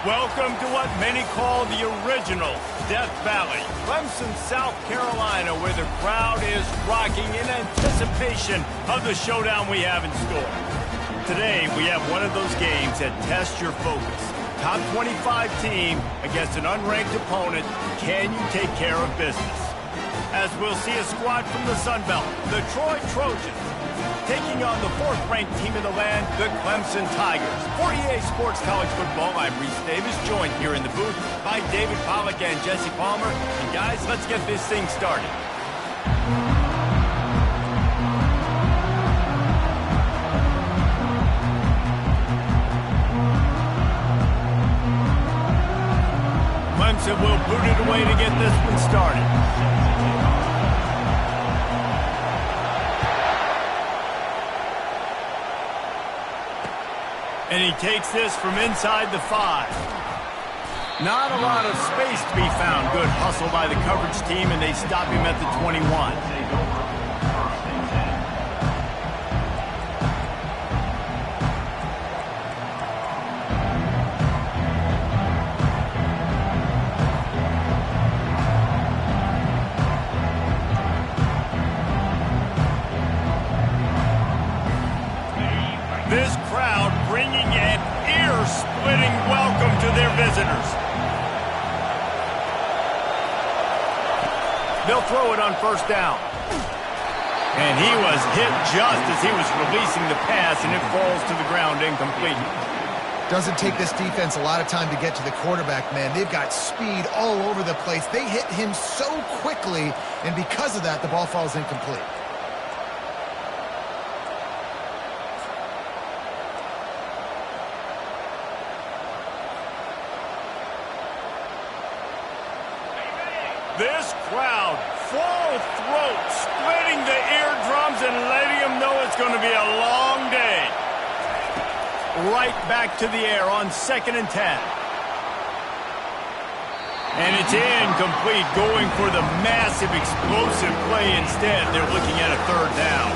Welcome to what many call the original Death Valley, Clemson, South Carolina, where the crowd is rocking in anticipation of the showdown we have in store. Today, we have one of those games that tests your focus. Top 25 team against an unranked opponent. Can you take care of business? As we'll see a squad from the Sun Belt, the Troy Trojans, taking on the fourth-ranked team in the land, the Clemson Tigers. For EA Sports College Football, I'm Reese Davis, joined here in the booth by David Pollack and Jesse Palmer. And guys, let's get this thing started. Clemson will boot it away to get this one started. And he takes this from inside the 5. Not a lot of space to be found. Good hustle by the coverage team, and they stop him at the 21. This crowd bringing an ear-splitting welcome to their visitors. They'll throw it on first down. And he was hit just as he was releasing the pass, and it falls to the ground incomplete. Doesn't take this defense a lot of time to get to the quarterback, man. They've got speed all over the place. They hit him so quickly, and because of that, the ball falls incomplete. This crowd, full throat, splitting the eardrums and letting them know it's going to be a long day. Right back to the air on 2nd and 10. And it's incomplete, going for the massive explosive play instead. They're looking at a 3rd down.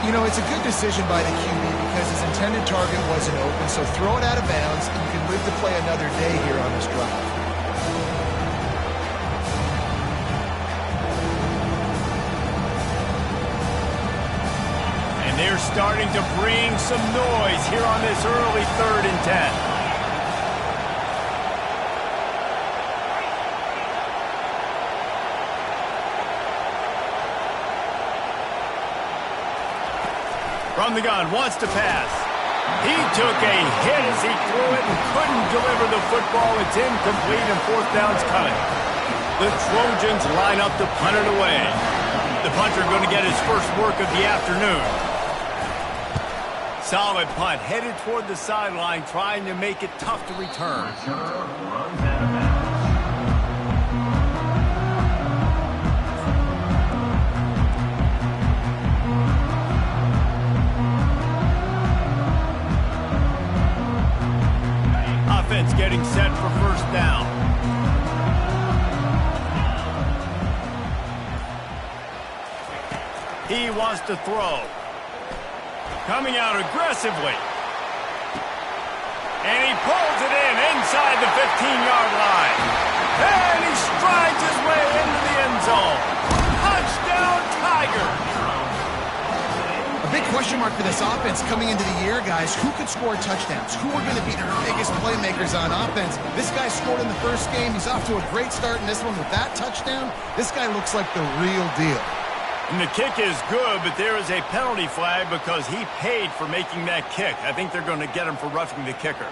You know, it's a good decision by the QB because his intended target wasn't open, so throw it out of bounds, and you can live to play another day here on this drive. They're starting to bring some noise here on this early 3rd and 10. From the gun, wants to pass. He took a hit as he threw it and couldn't deliver the football. It's incomplete and 4th down's coming. The Trojans line up to punt it away. The punter going to get his first work of the afternoon. Solid punt, headed toward the sideline, trying to make it tough to return. Offense getting set for first down. He wants to throw. Coming out aggressively. And he pulls it in inside the 15-yard line. And he strides his way into the end zone. Touchdown, Tigers! A big question mark for this offense coming into the year, guys. Who could score touchdowns? Who are going to be their biggest playmakers on offense? This guy scored in the first game. He's off to a great start in this one with that touchdown. This guy looks like the real deal. And the kick is good, but there is a penalty flag because he paid for making that kick. I think they're going to get him for roughing the kicker.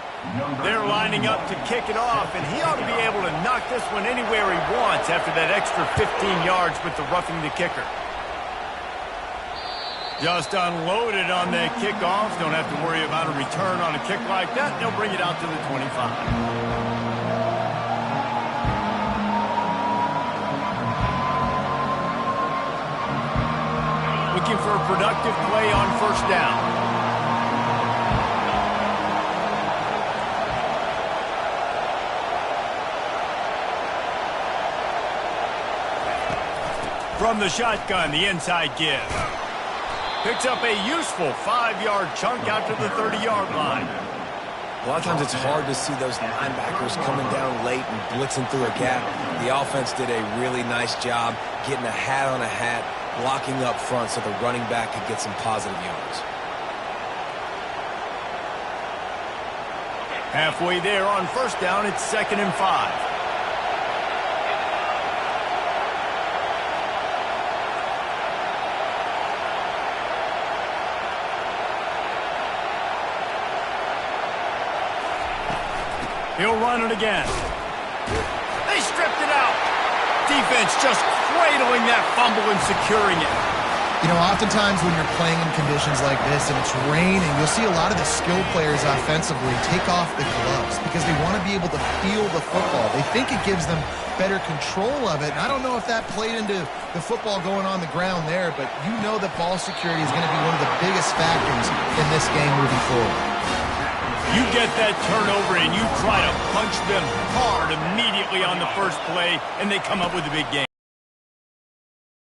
They're lining up to kick it off, and he ought to be able to knock this one anywhere he wants after that extra 15 yards with the roughing the kicker. Just unloaded on that kickoff. Don't have to worry about a return on a kick like that. They'll bring it out to the 25. Looking for a productive play on first down. From the shotgun, the inside give. Picks up a useful 5-yard chunk out to the 30-yard line. A lot of times it's hard to see those linebackers coming down late and blitzing through a gap. The offense did a really nice job getting a hat on a hat, blocking up front so the running back could get some positive yards. Halfway there on first down, it's 2nd and 5. He'll run it again. They stripped it out. Defense just cradling that fumble and securing it. You know, oftentimes when you're playing in conditions like this and it's raining, you'll see a lot of the skill players offensively take off the gloves because they want to be able to feel the football. They think it gives them better control of it. And I don't know if that played into the football going on the ground there, but you know that ball security is going to be one of the biggest factors in this game moving forward. You get that turnover and you try to punch them hard immediately on the first play, and they come up with a big game.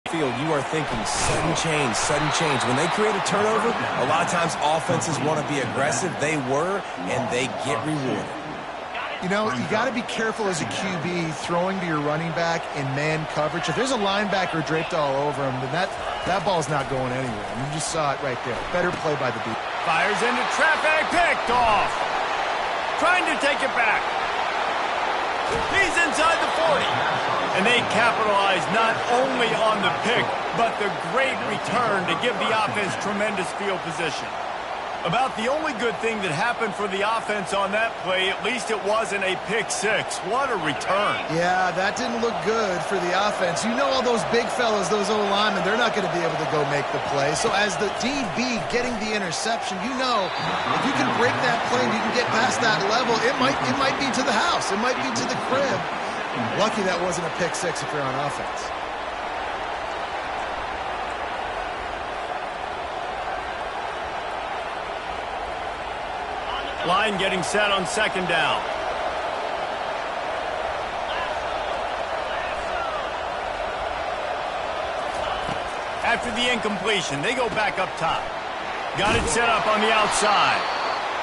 Field, you are thinking sudden change. When they create a turnover, a lot of times offenses want to be aggressive. They were, and they get rewarded. You know, you got to be careful as a QB throwing to your running back in man coverage. If there's a linebacker draped all over him, then that ball's not going anywhere. I mean, you just saw it right there. Better play by the beat. Fires into traffic, picked off. Trying to take it back. He's inside the 40. And they capitalize not only on the pick, but the great return to give the offense tremendous field position. About the only good thing that happened for the offense on that play, at least it wasn't a pick six. What a return. Yeah, that didn't look good for the offense. You know all those big fellas, those O-linemen, they're not going to be able to go make the play. So as the DB getting the interception, you know if you can break that play and you can get past that level, it might be to the house. It might be to the crib. Lucky that wasn't a pick six if you're on offense. Line getting set on 2nd down. After the incompletion, they go back up top. Got it set up on the outside.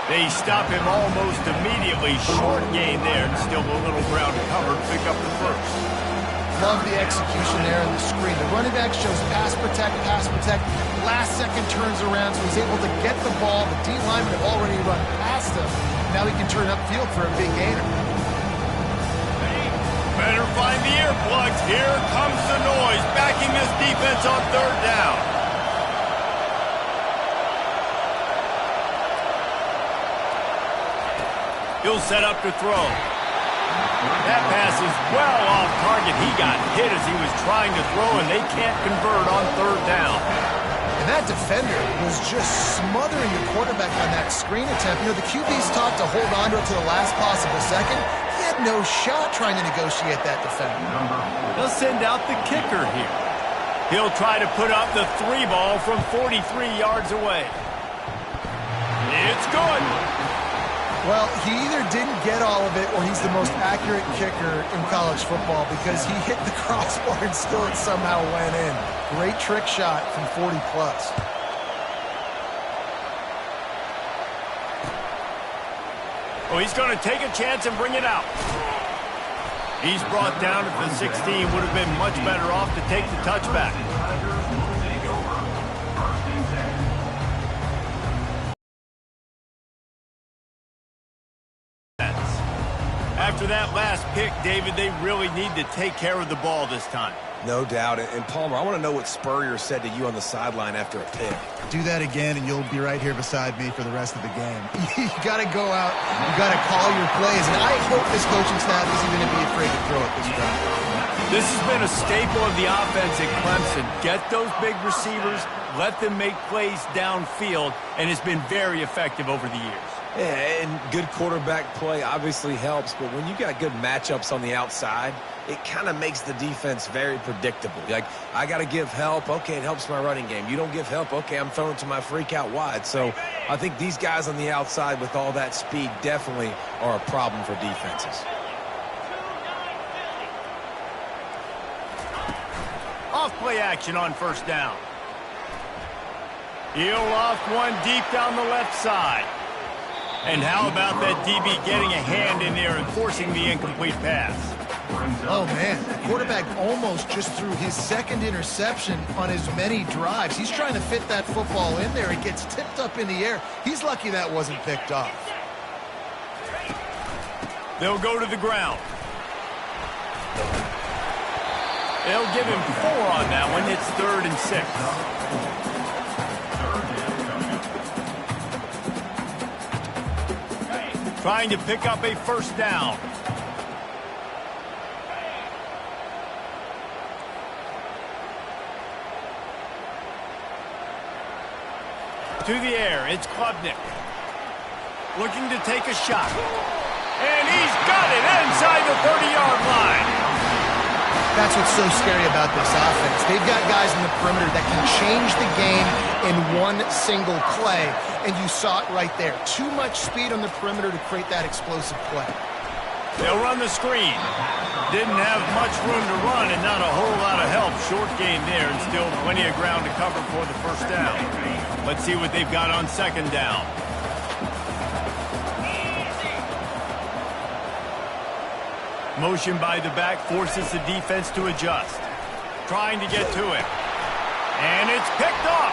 They stop him almost immediately. Short gain there, and still a little ground covered. Pick up the first. Love the execution there in the screen. The running back shows pass protect. Last second turns around, so he's able to get the ball. The D-linemen have already run past him. Now he can turn upfield for a big gainer. Better find the earplugs. Here comes the noise, backing this defense on 3rd down. He'll set up to throw. That pass is well off target. He got hit as he was trying to throw, and they can't convert on 3rd down. And that defender was just smothering the quarterback on that screen attempt. You know, the QB's taught to hold on to it to the last possible second. He had no shot trying to negotiate that defender. They'll send out the kicker here. He'll try to put up the 3 ball from 43 yards away. It's good. Well, he either didn't get all of it or he's the most accurate kicker in college football because he hit the crossbar and still it somehow went in. Great trick shot from 40 plus. Oh, he's going to take a chance and bring it out. He's brought down at the 16. Would have been much better off to take the touchback. After that last pick, David, they really need to take care of the ball this time. No doubt. And Palmer, I want to know what Spurrier said to you on the sideline after a pick. Do that again, and you'll be right here beside me for the rest of the game. You got to go out. You got to call your plays. And I hope this coaching staff isn't going to be afraid to throw it this time. This has been a staple of the offense at Clemson. Get those big receivers, let them make plays downfield, and it's been very effective over the years. Yeah, and good quarterback play obviously helps, but when you got good matchups on the outside, it kind of makes the defense very predictable. Like, I got to give help. Okay, it helps my running game. You don't give help. Okay, I'm throwing to my freak out wide. So I think these guys on the outside with all that speed definitely are a problem for defenses. Off-play action on first down. He'll loft one deep down the left side. And how about that DB getting a hand in there and forcing the incomplete pass? Oh, man, the quarterback almost just threw his second interception on as many drives. He's trying to fit that football in there. It gets tipped up in the air. He's lucky that wasn't picked off. They'll go to the ground. They'll give him 4 on that one. It's 3rd and 6. Trying to pick up a first down. To the air, it's Klubnik. Looking to take a shot. And he's got it inside the 30-yard line. That's what's so scary about this offense. They've got guys in the perimeter that can change the game in one single play, and you saw it right there. Too much speed on the perimeter to create that explosive play. They'll run the screen. Didn't have much room to run and not a whole lot of help. Short gain there and still plenty of ground to cover for the first down. Let's see what they've got on second down. Motion by the back forces the defense to adjust. Trying to get to it. And it's picked off.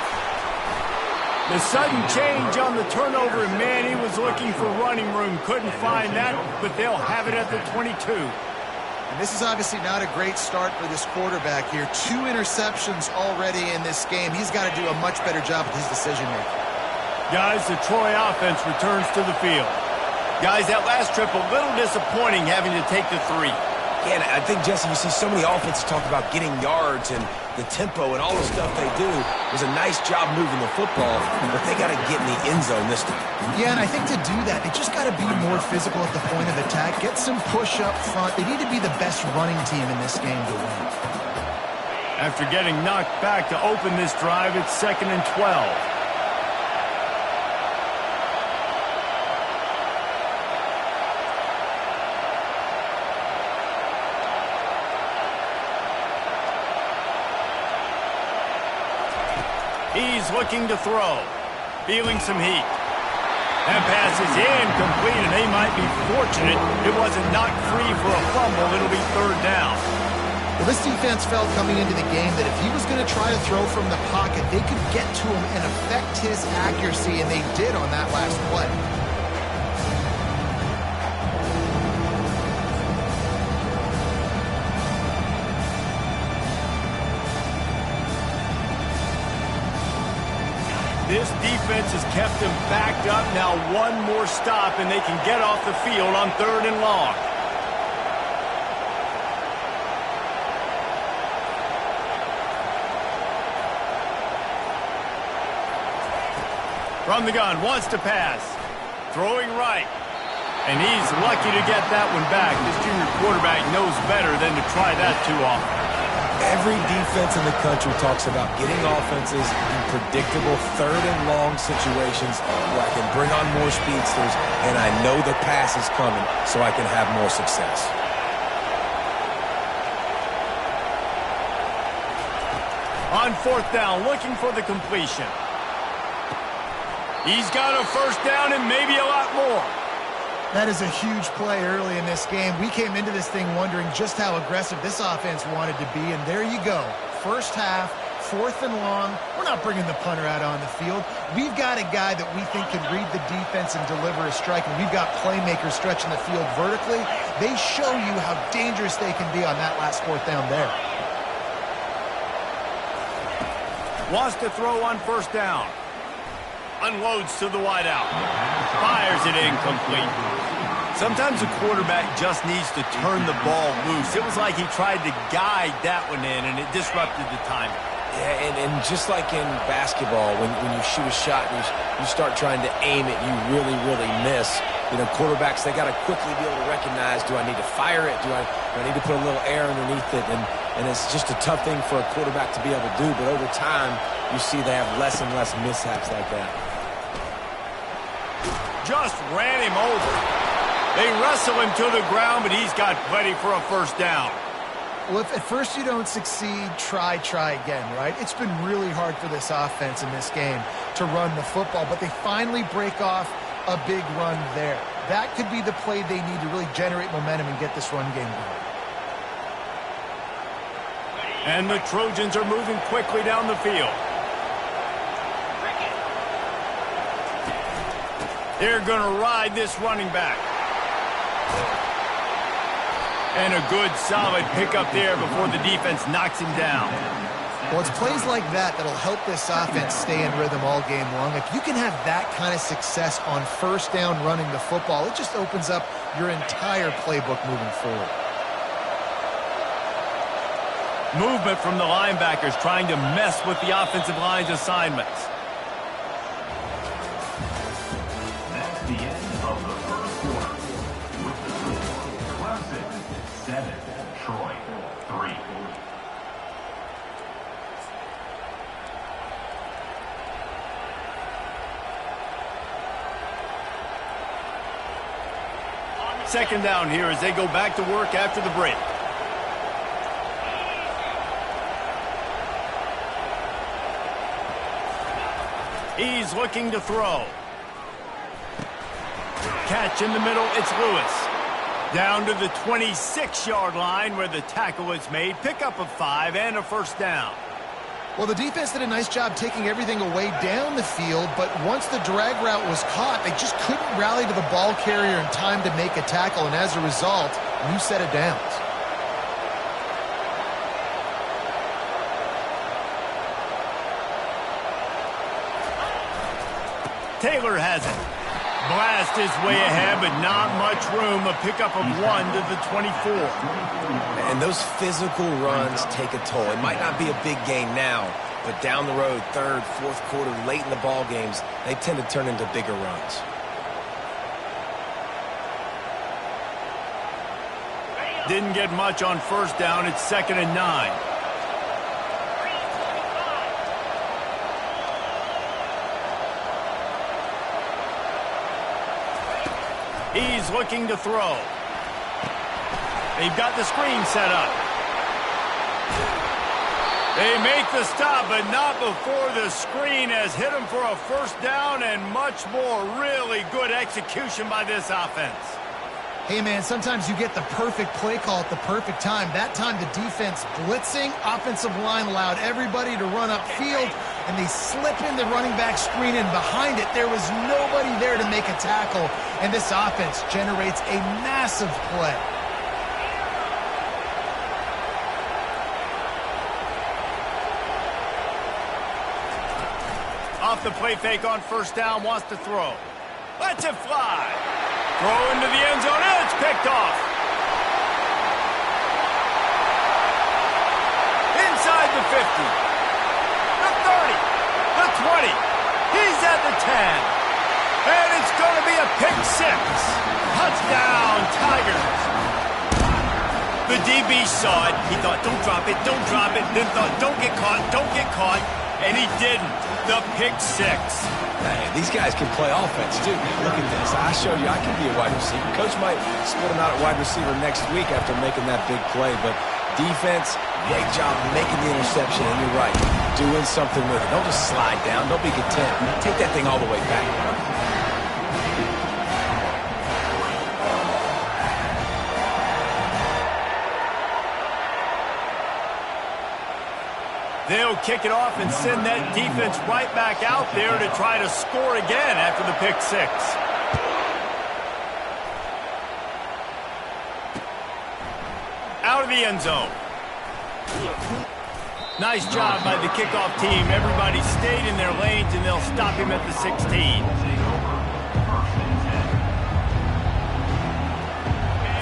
The sudden change on the turnover, and man, he was looking for running room. Couldn't find that, but they'll have it at the 22. And this is obviously not a great start for this quarterback here. 2 interceptions already in this game. He's got to do a much better job with his decision-making. Guys, the Troy offense returns to the field. Guys, that last trip a little disappointing having to take the 3. Yeah, and I think, Jesse, you see so many offenses talk about getting yards and the tempo and all the stuff they do. It was a nice job moving the football, but they got to get in the end zone this time. Yeah, and I think to do that, they just got to be more physical at the point of attack, get some push up front. They need to be the best running team in this game to win. After getting knocked back to open this drive, it's 2nd and 12. He's looking to throw. Feeling some heat. That pass is incomplete, and they might be fortunate it wasn't knocked free for a fumble. It'll be 3rd down. Well, this defense felt coming into the game that if he was going to try to throw from the pocket, they could get to him and affect his accuracy, and they did on that last play. This defense has kept them backed up. Now one more stop, and they can get off the field on 3rd and long. From the gun, wants to pass. Throwing right. And he's lucky to get that one back. This junior quarterback knows better than to try that too often. Every defense in the country talks about getting offenses in predictable 3rd and long situations where I can bring on more speedsters and I know the pass is coming so I can have more success. On 4th down, looking for the completion. He's got a first down and maybe a lot more. That is a huge play early in this game. We came into this thing wondering just how aggressive this offense wanted to be, and there you go. First half, 4th and long. We're not bringing the punter out on the field. We've got a guy that we think can read the defense and deliver a strike, and we've got playmakers stretching the field vertically. They show you how dangerous they can be on that last 4th down there. Wants to throw on 1st down. Unloads to the wideout. Fires it incomplete. Sometimes a quarterback just needs to turn the ball loose. It was like he tried to guide that one in, and it disrupted the timing. Yeah, and just like in basketball, when you shoot a shot and you start trying to aim it, you really, really miss. You know, quarterbacks, they got to quickly be able to recognize, do I need to fire it? Do I need to put a little air underneath it? And it's just a tough thing for a quarterback to be able to do. But over time, you see they have less and less mishaps like that. Just ran him over. They wrestle him to the ground, but he's got plenty for a first down. Well, if at first you don't succeed, try again, right? It's been really hard for this offense in this game to run the football, but they finally break off a big run there. That could be the play they need to really generate momentum and get this run game going. And the Trojans are moving quickly down the field. They're going to ride this running back. And a good, solid pickup there before the defense knocks him down. Well, it's plays like that that'll help this offense stay in rhythm all game long. If you can have that kind of success on first down running the football, it just opens up your entire playbook moving forward. Movement from the linebackers trying to mess with the offensive line's assignments. That's the end of the first quarter. With the score, Clemson 7, Troy 3. Second down here as they go back to work after the break. He's looking to throw. Catch in the middle, it's Lewis. Down to the 26-yard line where the tackle is made. Pickup of 5 and a first down. Well, the defense did a nice job taking everything away down the field, but once the drag route was caught, they just couldn't rally to the ball carrier in time to make a tackle, and as a result, new set of downs. Taylor has it. Blast his way ahead, but not much room. A pickup of 1 to the 24. And those physical runs take a toll. It might not be a big gain now, but down the road, third, fourth quarter, late in the ball games, they tend to turn into bigger runs. Didn't get much on first down. It's 2nd and 9. He's looking to throw. They've got the screen set up. They make the stop, but not before the screen has hit him for a first down and much more. Really good execution by this offense. Hey, man, sometimes you get the perfect play call at the perfect time. That time the defense blitzing, offensive line allowed everybody to run upfield, and they slip in the running back screen, and behind it there was nobody there to make a tackle, and this offense generates a massive play. Off the play fake on first down, wants to throw. Lets it fly. Throw into the end zone, and it's picked off. Inside the 50. The 30. The 20. He's at the 10. And it's going to be a pick 6. Touchdown, Tigers. The DB saw it. He thought, don't drop it, don't drop it. Then thought, don't get caught, don't get caught. And he didn't. The pick 6. Hey, these guys can play offense, too. Look at this. I showed you I can be a wide receiver. Coach might split him out at wide receiver next week after making that big play. But defense, great job making the interception. And you're right, doing something with it. Don't just slide down. Don't be content. Take that thing all the way back. They'll kick it off and send that defense right back out there to try to score again after the pick 6. Out of the end zone. Nice job by the kickoff team. Everybody stayed in their lanes, and they'll stop him at the 16.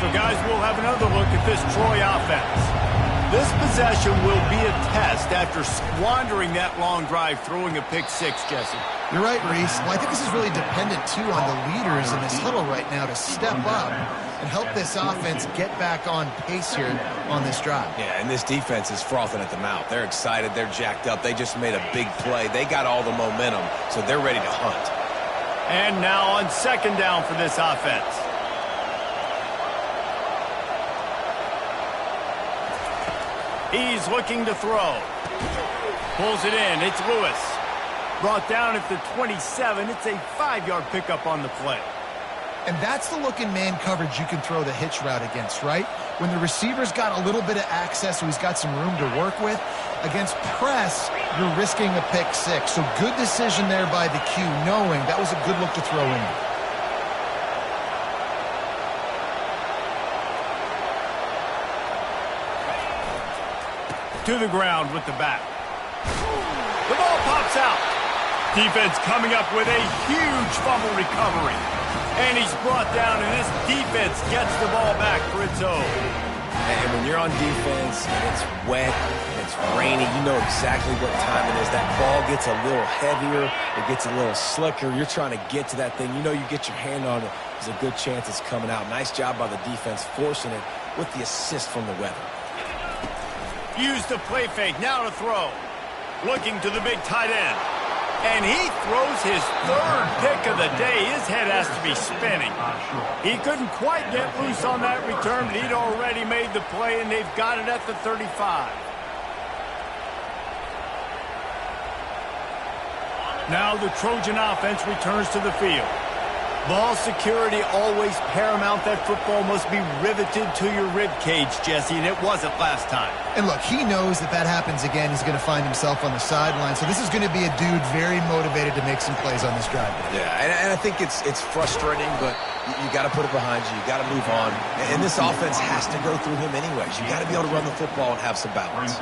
So, guys, we'll have another look at this Troy offense. This possession will be a test after squandering that long drive, throwing a pick 6, Jesse. You're right, Reese. Well, I think this is really dependent, too, on the leaders in this huddle right now to step up and help this offense get back on pace here on this drive. Yeah, and this defense is frothing at the mouth. They're excited. They're jacked up. They just made a big play. They got all the momentum, so they're ready to hunt. And now on second down for this offense. He's looking to throw. Pulls it in. It's Lewis. Brought down at the 27. It's a 5-yard pickup on the play. And that's the look in man coverage you can throw the hitch route against, right? When the receiver's got a little bit of access, so he's got some room to work with. Against press, you're risking a pick six. So good decision there by the Q, knowing that was a good look to throw in. To the ground with the back. The ball pops out. Defense coming up with a huge fumble recovery. And he's brought down, and this defense gets the ball back for its own. And when you're on defense and it's wet and it's rainy, you know exactly what time it is. That ball gets a little heavier. It gets a little slicker. You're trying to get to that thing. You know you get your hand on it. There's a good chance it's coming out. Nice job by the defense forcing it with the assist from the weather. Use the play fake. Now to throw. Looking to the big tight end. And he throws his third pick of the day. His head has to be spinning. He couldn't quite get loose on that return, but he'd already made the play, and they've got it at the 35. Now the Trojan offense returns to the field. Ball security always paramount. That football must be riveted to your rib cage, Jesse, and it wasn't last time. And look, he knows that happens again, he's going to find himself on the sideline. So this is going to be a dude very motivated to make some plays on this drive. Yeah, and I think it's frustrating, but you got to put it behind you. You got to move on. And this offense has to go through him anyways. You got to be able to run the football and have some balance.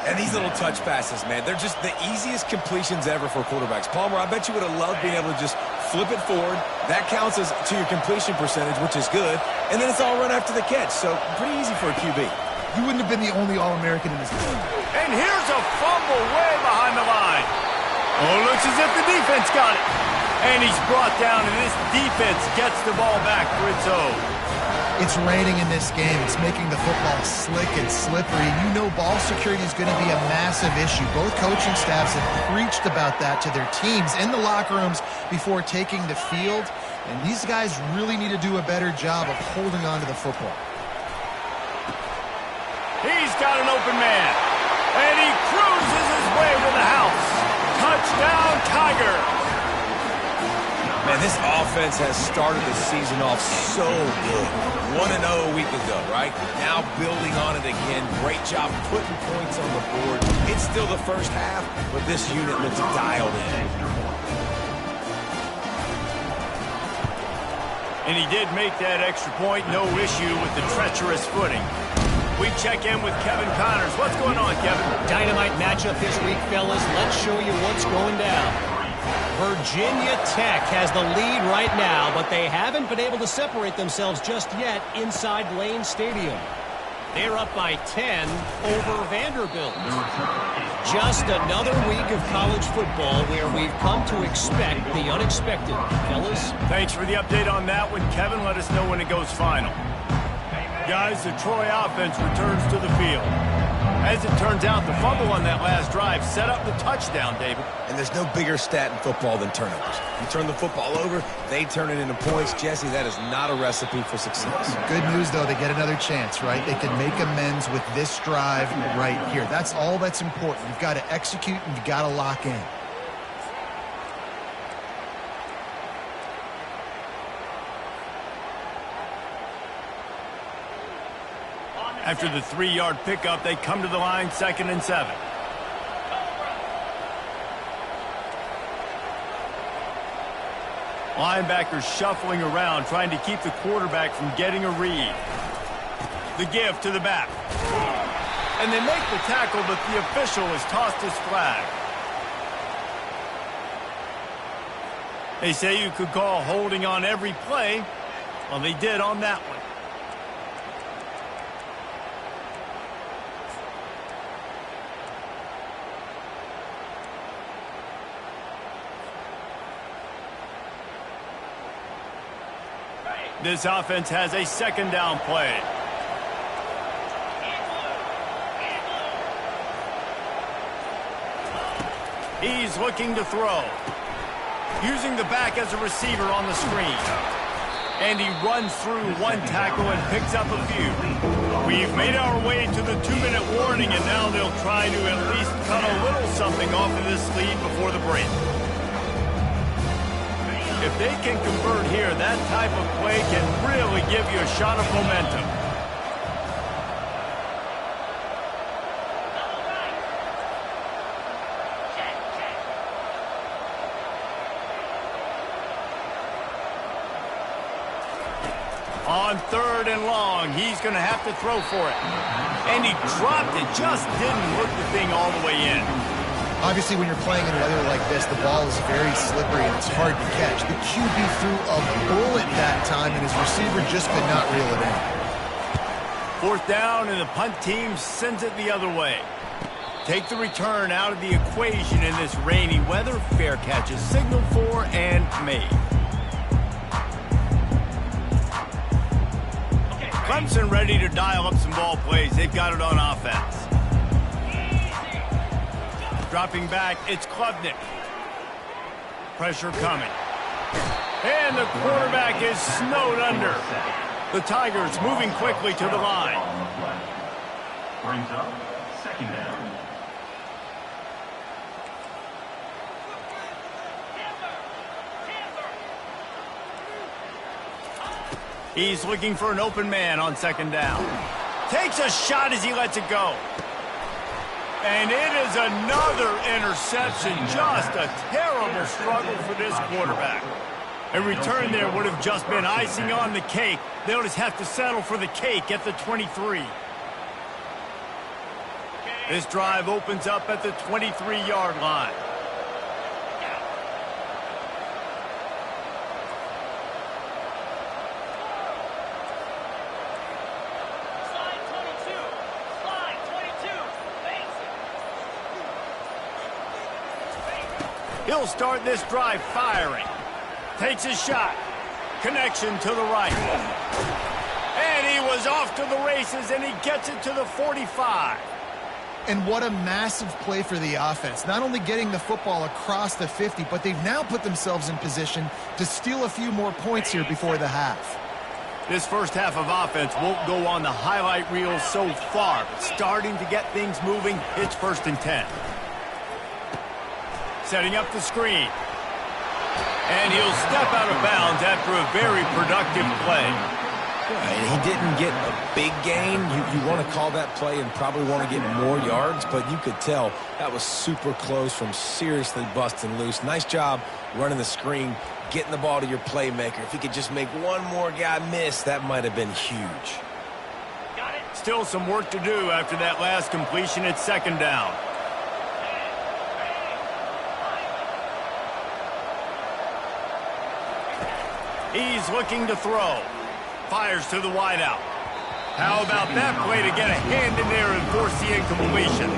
And these little touch passes, man, they're just the easiest completions ever for quarterbacks. Palmer, I bet you would have loved being able to just flip it forward. That counts as to your completion percentage, which is good. And then it's all run after the catch. So pretty easy for a QB. You wouldn't have been the only All-American in this game. And here's a fumble way behind the line. Oh, looks as if the defense got it. And he's brought down, and this defense gets the ball back for its own. It's raining in this game. It's making the football slick and slippery. You know ball security is going to be a massive issue. Both coaching staffs have preached about that to their teams in the locker rooms before taking the field. And these guys really need to do a better job of holding on to the football. He's got an open man. And he cruises his way to the house. Touchdown, Tigers. Man, this offense has started the season off so good. 1-0 a week ago, right? Now building on it again. Great job putting points on the board. It's still the first half, but this unit looks dialed in. And he did make that extra point. No issue with the treacherous footing. We check in with Kevin Connors. What's going on, Kevin? Dynamite matchup this week, fellas. Let's show you what's going down. Virginia Tech has the lead right now, but they haven't been able to separate themselves just yet inside Lane Stadium. They're up by 10 over Vanderbilt. Just another week of college football where we've come to expect the unexpected. Fellas? Thanks for the update on that one, Kevin. Let us know when it goes final. Guys, the Troy offense returns to the field. As it turns out, the fumble on that last drive set up the touchdown, David. And there's no bigger stat in football than turnovers. You turn the football over, they turn it into points. Jesse, that is not a recipe for success. Good news, though, they get another chance, right? They can make amends with this drive right here. That's all that's important. You've got to execute and you've got to lock in. After the 3-yard pickup, they come to the line 2nd and 7. Linebackers shuffling around, trying to keep the quarterback from getting a read. The give to the back. And they make the tackle, but the official has tossed his flag. They say you could call holding on every play. Well, they did on that one. This offense has a 2nd down play. He's looking to throw. Using the back as a receiver on the screen. And he runs through one tackle and picks up a few. We've made our way to the 2-minute warning, and now they'll try to at least cut a little something off of this lead before the break. If they can convert here, that type of play can really give you a shot of momentum. On 3rd and long, he's going to have to throw for it. And he dropped it, just didn't hook the thing all the way in. Obviously, when you're playing in weather like this, the ball is very slippery and it's hard to catch. The QB threw a bullet that time, and his receiver just could not reel it in. 4th down, and the punt team sends it the other way. Take the return out of the equation in this rainy weather. Fair catch is signaled for and made. Clemson ready to dial up some ball plays. They've got it on offense. Dropping back, it's Klubnik. Pressure coming. And the quarterback is snowed under. The Tigers moving quickly to the line. Brings up 2nd down. He's looking for an open man on 2nd down. Takes a shot as he lets it go. And it is another interception. Just a terrible struggle for this quarterback. A return there would have just been icing on the cake. They'll just have to settle for the cake at the 23. This drive opens up at the 23-yard line. He'll start this drive firing. Takes a shot. Connection to the right. And he was off to the races, and he gets it to the 45. And what a massive play for the offense. Not only getting the football across the 50, but they've now put themselves in position to steal a few more points here before the half. This first half of offense won't go on the highlight reel so far, but starting to get things moving. It's 1st and 10. Setting up the screen. And he'll step out of bounds after a very productive play. Right, he didn't get a big gain. You want to call that play and probably want to get more yards, but you could tell that was super close from seriously busting loose. Nice job running the screen, getting the ball to your playmaker. If he could just make one more guy miss, that might have been huge. Still some work to do after that last completion at 2nd down. He's looking to throw. Fires to the wideout. How about that play to get a hand in there and force the incompletion?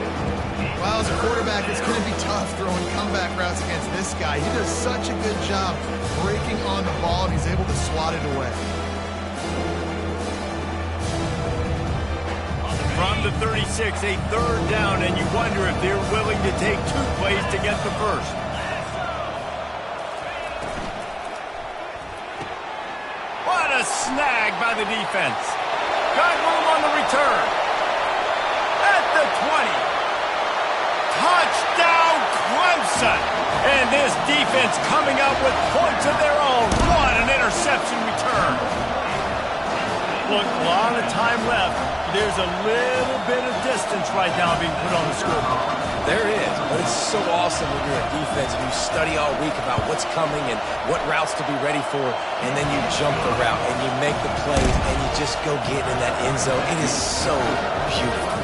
Well, as a quarterback, it's going to be tough throwing comeback routes against this guy. He does such a good job breaking on the ball, and he's able to swat it away. From the 36, a 3rd down, and you wonder if they're willing to take 2 plays to get the first. What a snag by the defense. Got room on the return. At the 20. Touchdown, Clemson. And this defense coming up with points of their own. What an interception return. Look, a lot of time left. There's a little bit of distance right now being put on the scoreboard. There is, but it's so awesome when you're a defense and you study all week about what's coming and what routes to be ready for, and then you jump the route and you make the plays and you just go get in that end zone. It is so beautiful.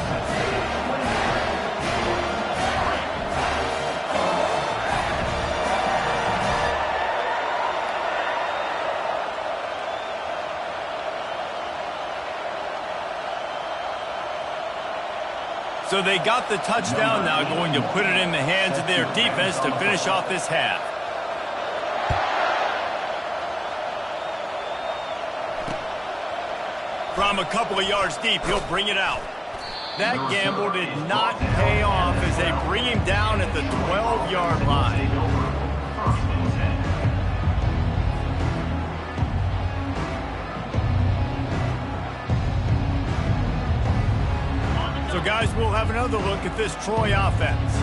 So they got the touchdown now, going to put it in the hands of their defense to finish off this half. From a couple of yards deep, he'll bring it out. That gamble did not pay off as they bring him down at the 12-yard line. guys, we'll have another look at this Troy offense.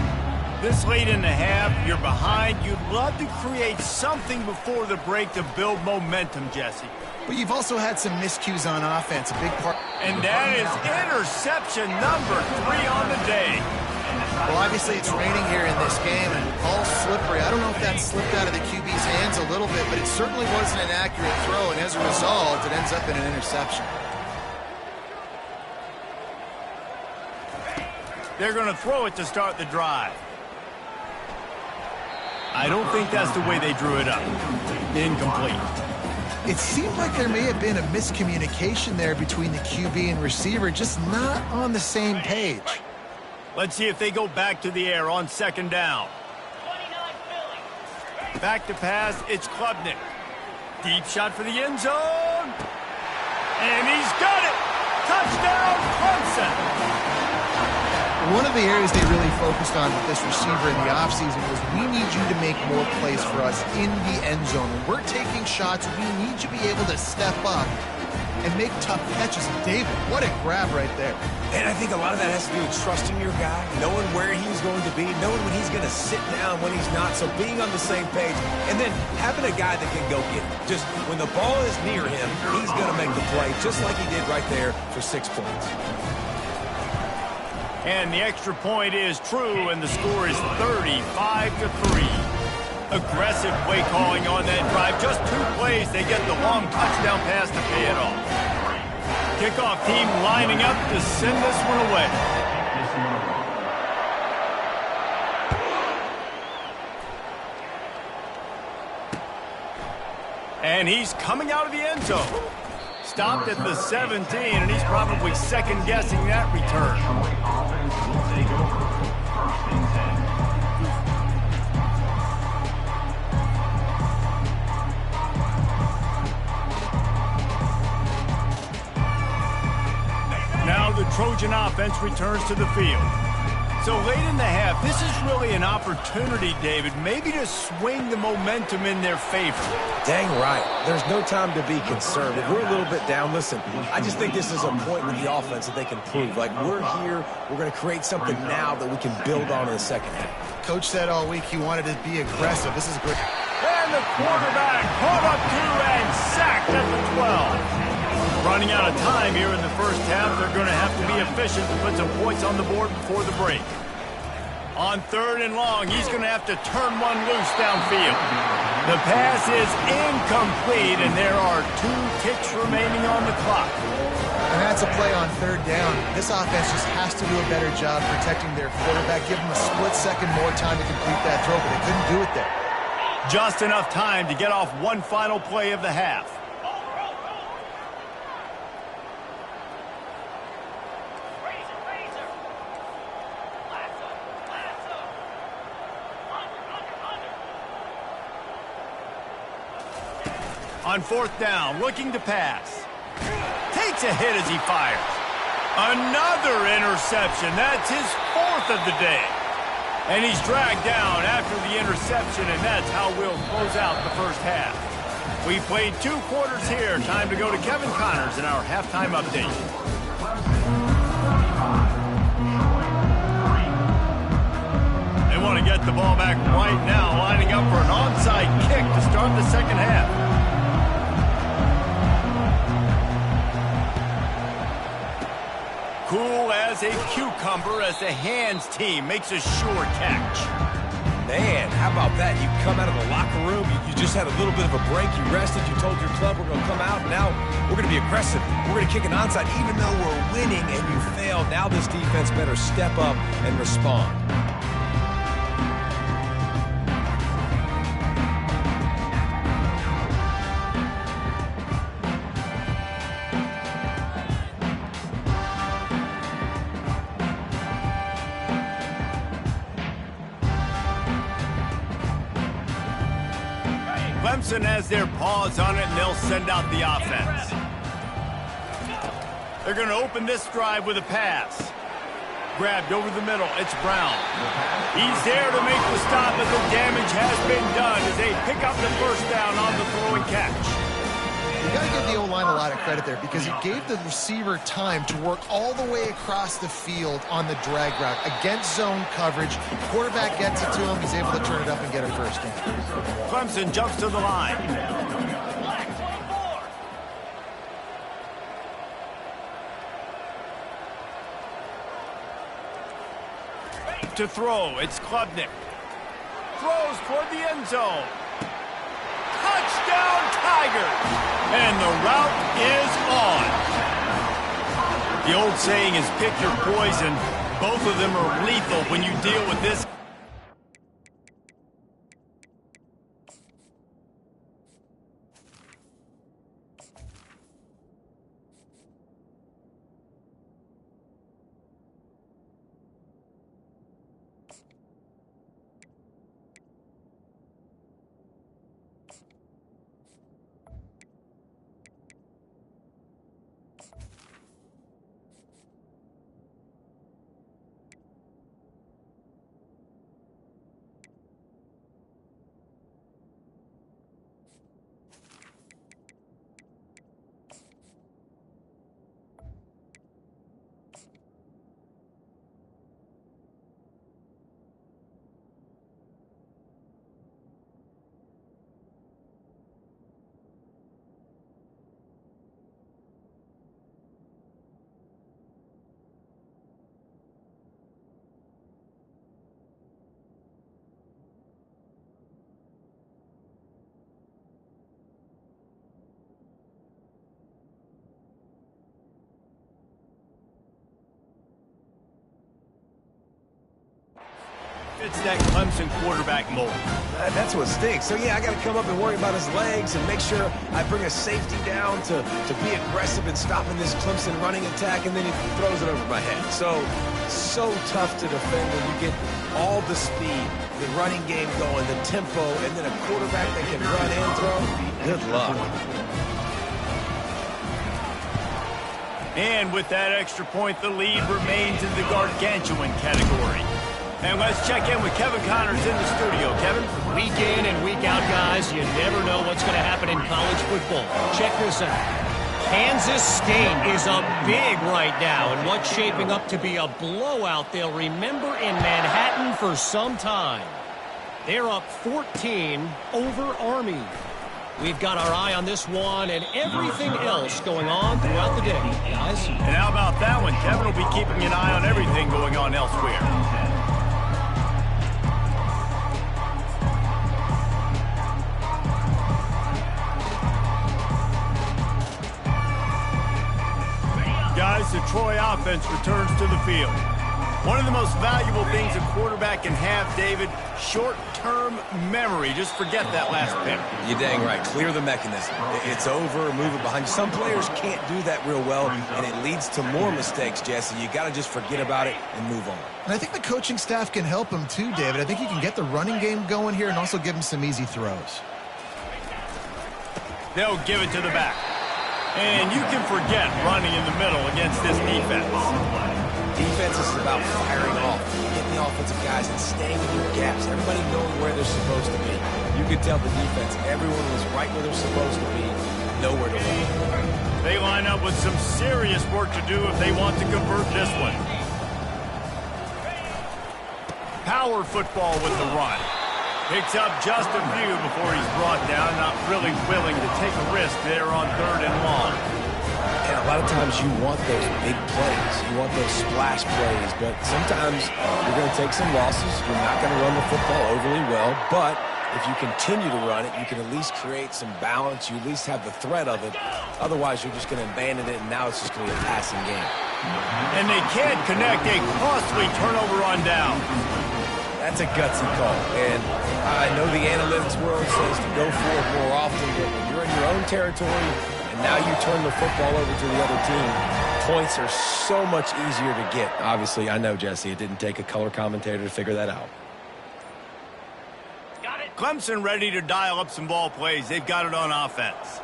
This late in the half, you're behind. You'd love to create something before the break to build momentum, Jesse. But you've also had some miscues on offense, a big part. And that is interception number 3 on the day. Well, obviously it's raining here in this game, and all slippery. I don't know if that slipped out of the QB's hands a little bit, but it certainly wasn't an accurate throw, and as a result, it ends up in an interception. They're going to throw it to start the drive. I don't think that's the way they drew it up. Incomplete. It seemed like there may have been a miscommunication there between the QB and receiver, just not on the same page. Let's see if they go back to the air on second down. Back to pass, it's Klubnik. Deep shot for the end zone. And he's got it! Touchdown, Clemson! One of the areas they really focused on with this receiver in the offseason was we need you to make more plays for us in the end zone. When we're taking shots, we need you to be able to step up and make tough catches. David, what a grab right there. And I think a lot of that has to do with trusting your guy, knowing where he's going to be, knowing when he's going to sit down, when he's not, so being on the same page, and then having a guy that can go get it. Just when the ball is near him, he's going to make the play, just like he did right there for 6 points. And the extra point is true, and the score is 35-3. Aggressive play calling on that drive. Just 2 plays, they get the long touchdown pass to pay it off. Kickoff team lining up to send this one away. And he's coming out of the end zone. Stopped at the 17, and he's probably second-guessing that return. Now the Trojan offense returns to the field. So late in the half, this is really an opportunity, David, maybe to swing the momentum in their favor. Dang right. There's no time to be conservative. We're a little bit down. Listen, I just think this is a point with the offense that they can prove. Like, we're here, we're going to create something now that we can build on in the second half. Coach said all week he wanted to be aggressive. This is great. And the quarterback caught up to and sacked at the 12. Running out of time here in the first half, they're going to have to be efficient to put some points on the board before the break. On 3rd and long, he's going to have to turn one loose downfield. The pass is incomplete, and there are 2 ticks remaining on the clock. And that's a play on 3rd down. This offense just has to do a better job protecting their quarterback. Give him a split second more time to complete that throw, but they couldn't do it there. Just enough time to get off one final play of the half. On 4th down, looking to pass. Takes a hit as he fires. Another interception. That's his 4th of the day. And he's dragged down after the interception, and that's how we'll close out the first half. We played 2 quarters here. Time to go to Kevin Connors in our halftime update. They want to get the ball back right now, lining up for an onside kick to start the second half. Cool as a cucumber as the hands team makes a sure catch. Man, how about that? You come out of the locker room, you just had a little bit of a break, you rested, you told your club we're going to come out, and now we're going to be aggressive. We're going to kick an onside even though we're winning and you failed. Now this defense better step up and respond. Clemson has their paws on it, and they'll send out the offense. They're going to open this drive with a pass. Grabbed over the middle. It's Brown. He's there to make the stop, but the damage has been done as they pick up the first down on the throw and catch. You got to give the O-line a lot of credit there because he gave the receiver time to work all the way across the field on the drag route against zone coverage. Quarterback gets it to him. He's able to turn it up and get a first down. Clemson jumps to the line. To throw, it's Klubnik. Throws toward the end zone. Touchdown, Tigers! And the route is on. The old saying is pick your poison. Both of them are lethal when you deal with this. It's that Clemson quarterback mold. That's what stinks. So, yeah, I got to come up and worry about his legs and make sure I bring a safety down to be aggressive in stopping this Clemson running attack, and then he throws it over my head. So tough to defend when you get all the speed, the running game going, the tempo, and then a quarterback that can run and throw. Good luck. And with that extra point, the lead remains in the gargantuan category. And let's check in with Kevin Connors in the studio. Kevin? Week in and week out, guys, you never know what's going to happen in college football. Check this out. Kansas State is up big right now, and what's shaping up to be a blowout they'll remember in Manhattan for some time. They're up 14 over Army. We've got our eye on this one and everything else going on throughout the day, guys. And how about that one? Kevin will be keeping an eye on everything going on elsewhere. Guys, the Troy offense returns to the field. One of the most valuable things a quarterback can have, David, short-term memory. Just forget that last pick. You're dang right. Clear the mechanism. It's over, move it behind you. Some players can't do that real well, and it leads to more mistakes, Jesse. You got to just forget about it and move on. And I think the coaching staff can help him too, David. I think he can get the running game going here and also give him some easy throws. They'll give it to the back. And you can forget running in the middle against this defense. Defense is about firing off, getting the offensive guys and staying in your gaps. Everybody knowing where they're supposed to be. You could tell the defense, everyone was right where they're supposed to be, nowhere to run. They line up with some serious work to do if they want to convert this one. Power football with the run. Picks up just a few before he's brought down, not really willing to take a risk there on 3rd and long. And a lot of times you want those big plays. You want those splash plays, but sometimes you're going to take some losses. You're not going to run the football overly well, but if you continue to run it, you can at least create some balance. You at least have the threat of it. Otherwise, you're just going to abandon it, and now it's just going to be a passing game. And they can't connect a costly turnover on down. That's a gutsy call, and I know the analytics world says to go for it more often, but when you're in your own territory and now you turn the football over to the other team, points are so much easier to get. Obviously, I know, Jesse, it didn't take a color commentator to figure that out. Got it. Clemson ready to dial up some ball plays. They've got it on offense.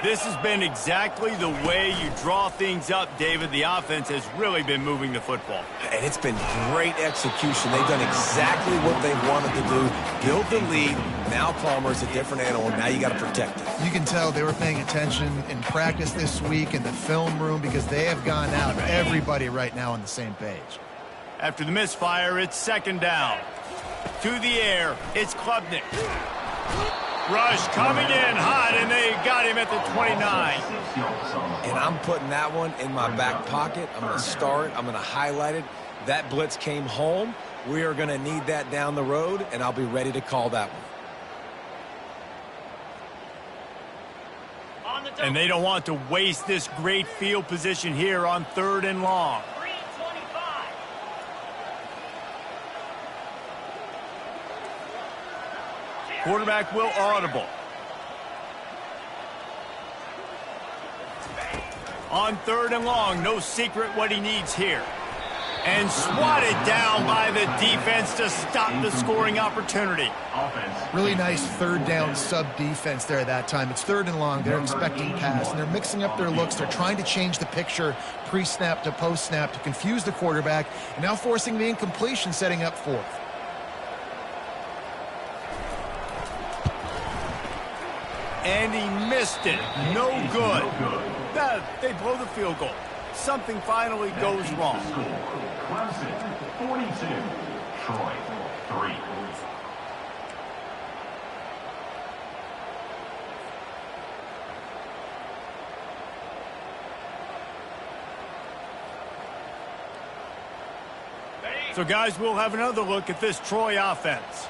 This has been exactly the way you draw things up, David. The offense has really been moving the football. And it's been great execution. They've done exactly what they wanted to do. Build the lead. Now Palmer's a different animal. Now you got to protect it. You can tell they were paying attention in practice this week in the film room because they have gone out. Everybody right now on the same page. After the misfire, it's second down. To the air, it's Klubnik. Rush coming in hot, and they got him at the 29. And I'm putting that one in my back pocket. I'm going to star it. I'm going to highlight it. That blitz came home. We are going to need that down the road, and I'll be ready to call that one. And they don't want to waste this great field position here on 3rd and long. Quarterback will audible. On 3rd and long, no secret what he needs here. And swatted down by the defense to stop the scoring opportunity. Really nice 3rd down sub-defense there that time. It's 3rd and long. They're expecting pass, and they're mixing up their looks. They're trying to change the picture pre-snap to post-snap to confuse the quarterback, and now forcing the incompletion, setting up 4th. And he missed it. No good. They blow the field goal. Something finally goes wrong. Clemson 42, Troy 3. So, guys, we'll have another look at this Troy offense.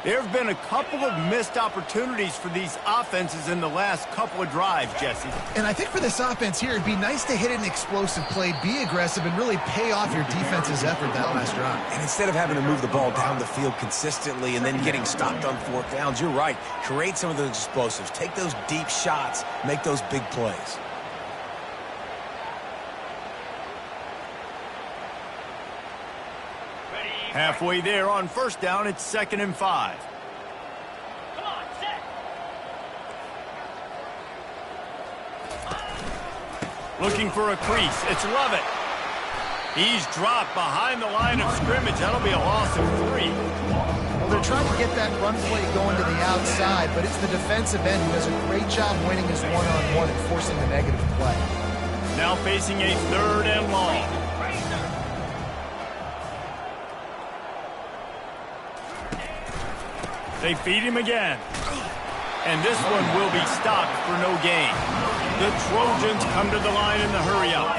There have been a couple of missed opportunities for these offenses in the last couple of drives, Jesse. And I think for this offense here, it'd be nice to hit an explosive play, be aggressive, and really pay off your defense's effort that last drive. And instead of having to move the ball down the field consistently and then getting stopped on 4th downs, you're right. Create some of those explosives. Take those deep shots. Make those big plays. Halfway there on 1st down, it's 2nd and 5. Come on, set. Looking for a crease. It's Lovett. He's dropped behind the line of scrimmage. That'll be a loss of 3. Well, they're trying to get that run play going to the outside, but it's the defensive end who does a great job winning his one-on-one and forcing the negative play. Now facing a 3rd and long. They feed him again. And this one will be stopped for no gain. The Trojans come to the line in the hurry-up.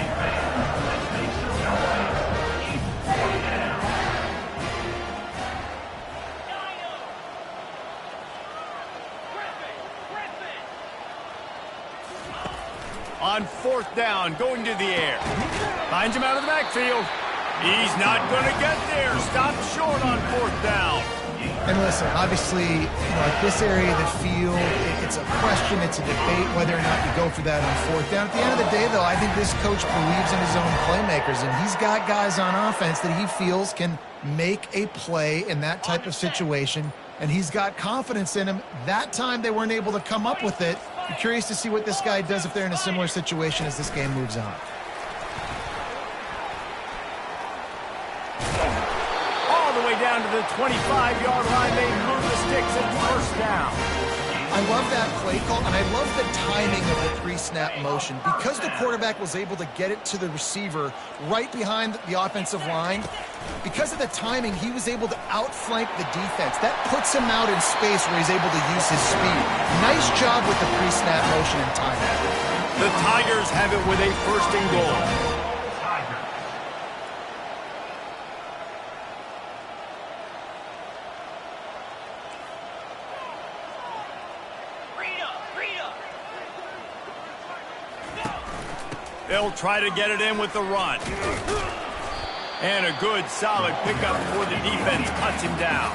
On 4th down, going to the air. Finds him out of the backfield. He's not going to get there. Stopped short on 4th down. And listen, obviously, at this area of the field, it's a question, it's a debate whether or not you go for that on 4th down. At the end of the day, though, I think this coach believes in his own playmakers, and he's got guys on offense that he feels can make a play in that type of situation, and he's got confidence in him. That time, they weren't able to come up with it. I'm curious to see what this guy does if they're in a similar situation as this game moves on. Down to the 25-yard line, they move the sticks at 1st down. I love that play call, and I love the timing of the pre-snap motion. Because the quarterback was able to get it to the receiver right behind the offensive line, because of the timing, he was able to outflank the defense. That puts him out in space where he's able to use his speed. Nice job with the pre-snap motion and timing. The Tigers have it with a 1st and goal. They'll try to get it in with the run. And a good, solid pickup before the defense cuts him down.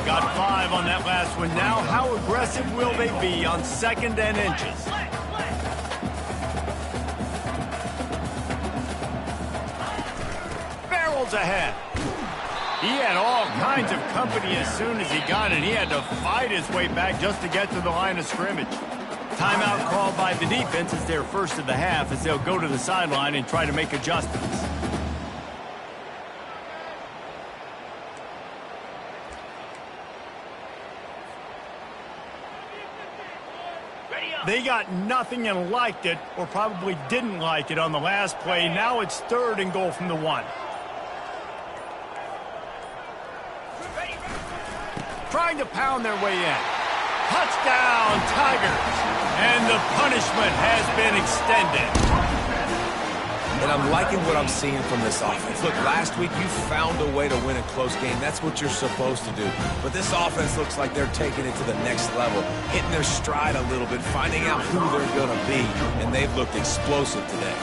Got 5 on that last one. Now, how aggressive will they be on 2nd and inches? Barrels ahead. He had all kinds of company as soon as he got it. He had to fight his way back just to get to the line of scrimmage. timeout called by the defense is their first of the half as they'll go to the sideline and try to make adjustments. They got nothing and liked it, or probably didn't like it on the last play. Now it's 3rd and goal from the 1. Trying to pound their way in. Touchdown, Tigers. And the punishment has been extended. And I'm liking what I'm seeing from this offense. Look, last week you found a way to win a close game. That's what you're supposed to do. But this offense looks like they're taking it to the next level, hitting their stride a little bit, finding out who they're going to be. And they've looked explosive today.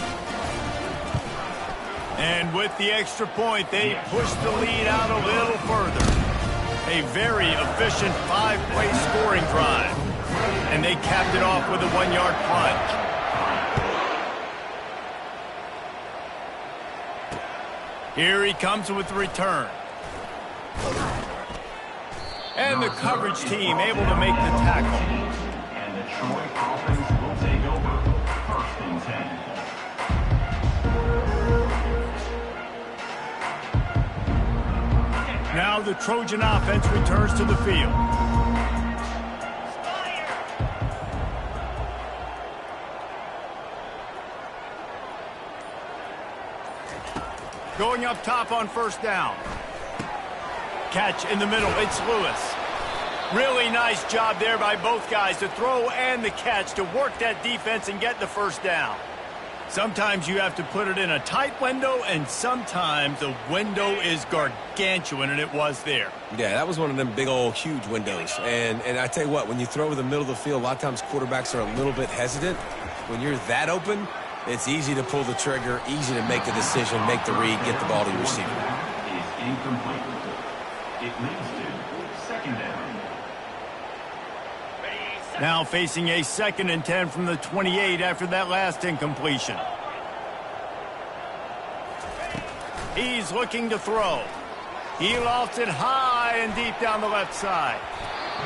And with the extra point, they push the lead out a little further. A very efficient 5-play scoring drive. And they capped it off with a 1-yard plunge. Here he comes with the return. And the coverage team able to make the tackle. And the Troy offense will take over. 1st and 10. Now the Trojan offense returns to the field. Going up top on 1st down. Catch in the middle. It's Lewis. Really nice job there by both guys to throw and the catch to work that defense and get the 1st down. Sometimes you have to put it in a tight window, and sometimes the window is gargantuan, and it was there. Yeah, that was one of them big old huge windows. And I tell you what, when you throw over the middle of the field, a lot of times quarterbacks are a little bit hesitant. When you're that open, it's easy to pull the trigger, easy to make the decision, make the read, get the ball to your receiver. Is incomplete. It leads to 2nd down. Now facing a 2nd and 10 from the 28 after that last incompletion. He's looking to throw. He lofts it high and deep down the left side.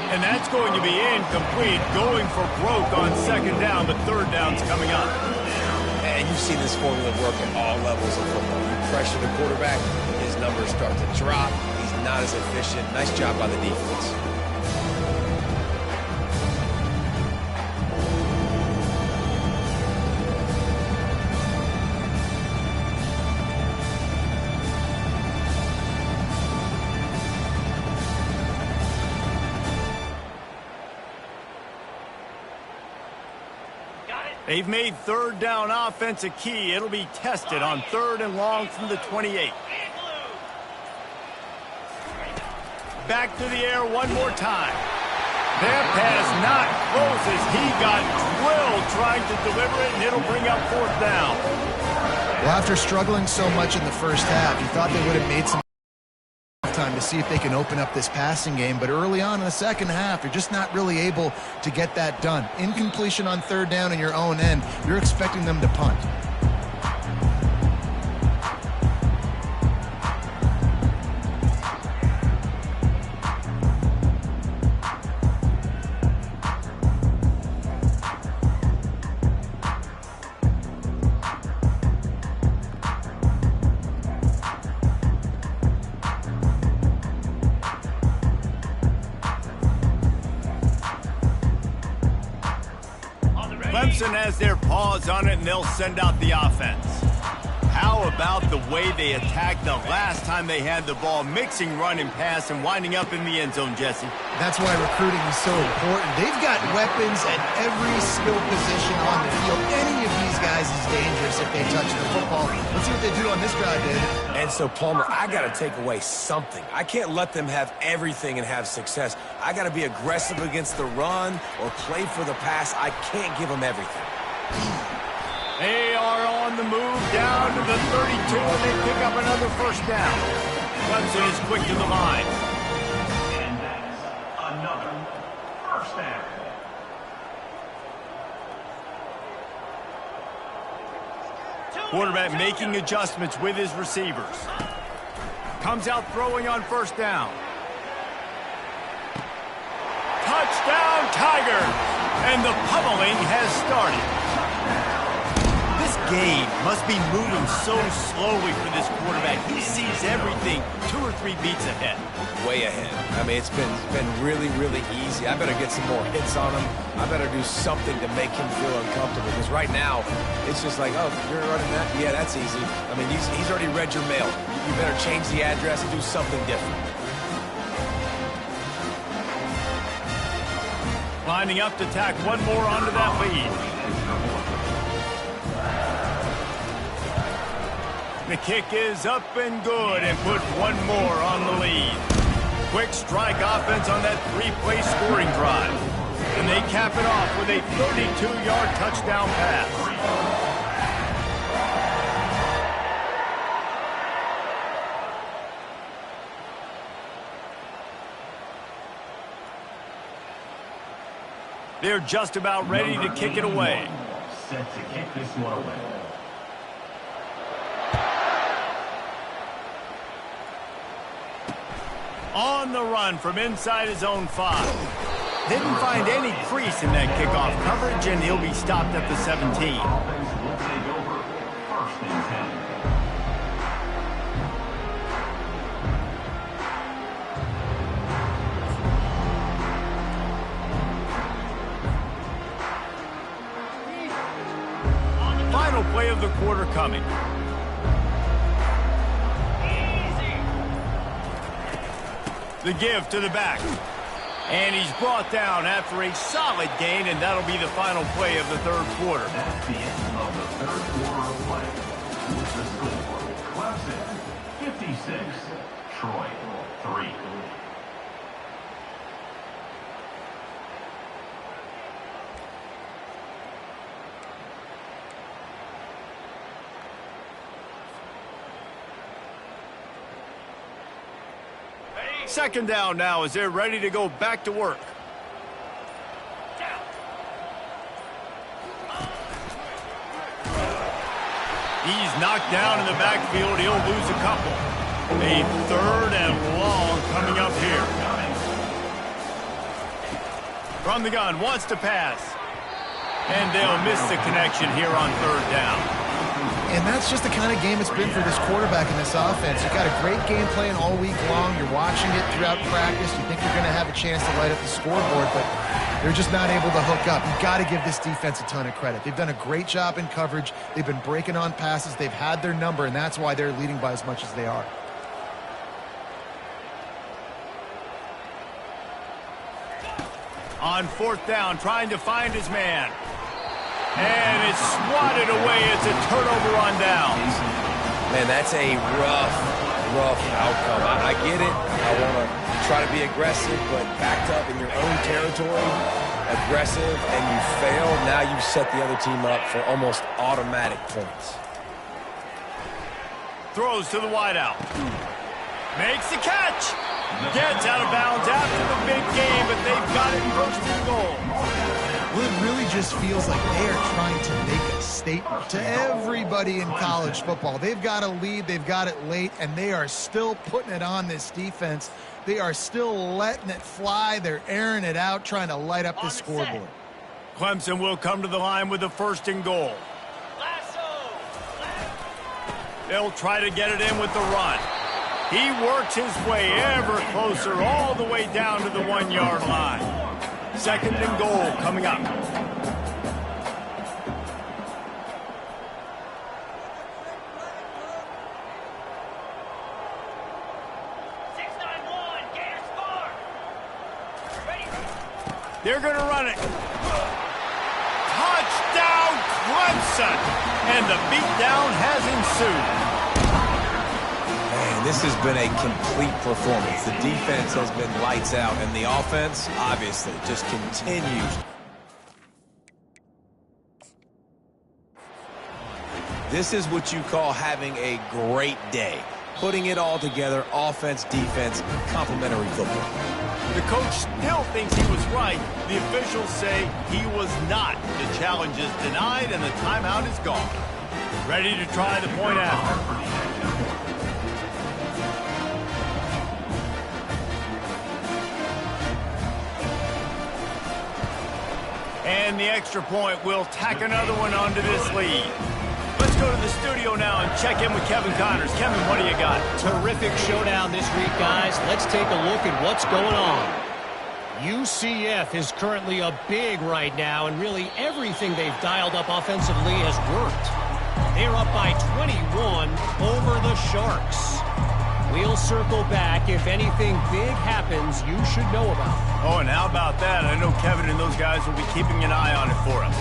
And that's going to be incomplete, going for broke on 2nd down, but 3rd down's coming up. And you've seen this formula work at all levels of football. You pressure the quarterback, his numbers start to drop. He's not as efficient. Nice job by the defense. They've made 3rd down offense a key. It'll be tested on 3rd and long from the 28. Back to the air one more time. That pass not close as he got drilled trying to deliver it, and it'll bring up 4th down. Well, after struggling so much in the first half, you thought they would have made some time to see if they can open up this passing game, but early on in the second half, you're just not really able to get that done. Incompletion on 3rd down in your own end, you're expecting them to punt. Clemson has their paws on it, and they'll send out the offense. How about the way they attacked the last time they had the ball, mixing run and pass and winding up in the end zone, Jesse? That's why recruiting is so important. They've got weapons at every skill position on the field. Any of these guys is dangerous if they touch the football. Let's see what they do on this drive, David. And so, Palmer, I got to take away something. I can't let them have everything and have success. I got to be aggressive against the run or play for the pass. I can't give them everything. They are on the move down to the 32, and they pick up another 1st down. Clemson is quick to the line. And that's another 1st down. Quarterback making adjustments with his receivers. Comes out throwing on 1st down. Touchdown, Tigers! And the pummeling has started. This game must be moving so slowly for this quarterback. He sees everything 2 or 3 beats ahead. Way ahead. I mean, it's been really, really easy. I better get some more hits on him. I better do something to make him feel uncomfortable. Because right now, it's just like, oh, you're running that? Yeah, that's easy. I mean, he's already read your mail. You better change the address and do something different. Lining up to tack one more onto that lead. The kick is up and good and put one more on the lead. Quick strike offense on that 3-play scoring drive. And they cap it off with a 32-yard touchdown pass. They're just about ready to kick it away. Set to kick this one away. On the run from inside his own 5. Didn't find any crease in that kickoff coverage, and he'll be stopped at the 17. Offense will take over. 1st and 10. Final play of the quarter coming. The give to the back. And he's brought down after a solid gain, and that'll be the final play of the 3rd quarter. That's the end of the 3rd quarter of play. With the score, Clemson 56, Troy 3. Second down now as they're ready to go back to work. He's knocked down in the backfield. He'll lose a couple. A 3rd and long coming up here. From the gun, wants to pass. And they'll miss the connection here on 3rd down. And that's just the kind of game it's been for this quarterback in this offense. You've got a great game plan all week long. You're watching it throughout practice. You think you're going to have a chance to light up the scoreboard, but they're just not able to hook up. You've got to give this defense a ton of credit. They've done a great job in coverage. They've been breaking on passes. They've had their number, and that's why they're leading by as much as they are. On 4th down, trying to find his man. And it's swatted away. It's a turnover on downs. Man, that's a rough outcome. I get it. I want to try to be aggressive, but backed up in your own territory, aggressive, and you fail. Now you set the other team up for almost automatic points. Throws to the wideout. Makes the catch. Gets out of bounds after the big game, but they've got it in 1st and goal. Well, it really just feels like they are trying to make a statement to everybody in college football. They've got a lead, they've got it late, and they are still putting it on this defense. They are still letting it fly. They're airing it out, trying to light up this scoreboard. Clemson will come to the line with the 1st and goal. They'll try to get it in with the run. He works his way ever closer all the way down to the 1-yard line. 2nd and goal coming up. They're going to run it. Touchdown, Clemson! And the beatdown has ensued. Man, this has been a complete performance. The defense has been lights out, and the offense, obviously, just continues. This is what you call having a great day. Putting it all together, offense, defense, complementary football. The coach still thinks he was right. The officials say he was not. The challenge is denied, and the timeout is gone. Ready to try the point after. And the extra point will tack another one onto this lead. Let's go to the studio now and check in with Kevin Connors. Kevin, what do you got? Terrific showdown this week, guys. Let's take a look at what's going on. UCF is currently a big right now, and really everything they've dialed up offensively has worked. They're up by 21 over the Sharks. We'll circle back. If anything big happens, you should know about it. Oh, and how about that? I know Kevin and those guys will be keeping an eye on it for us.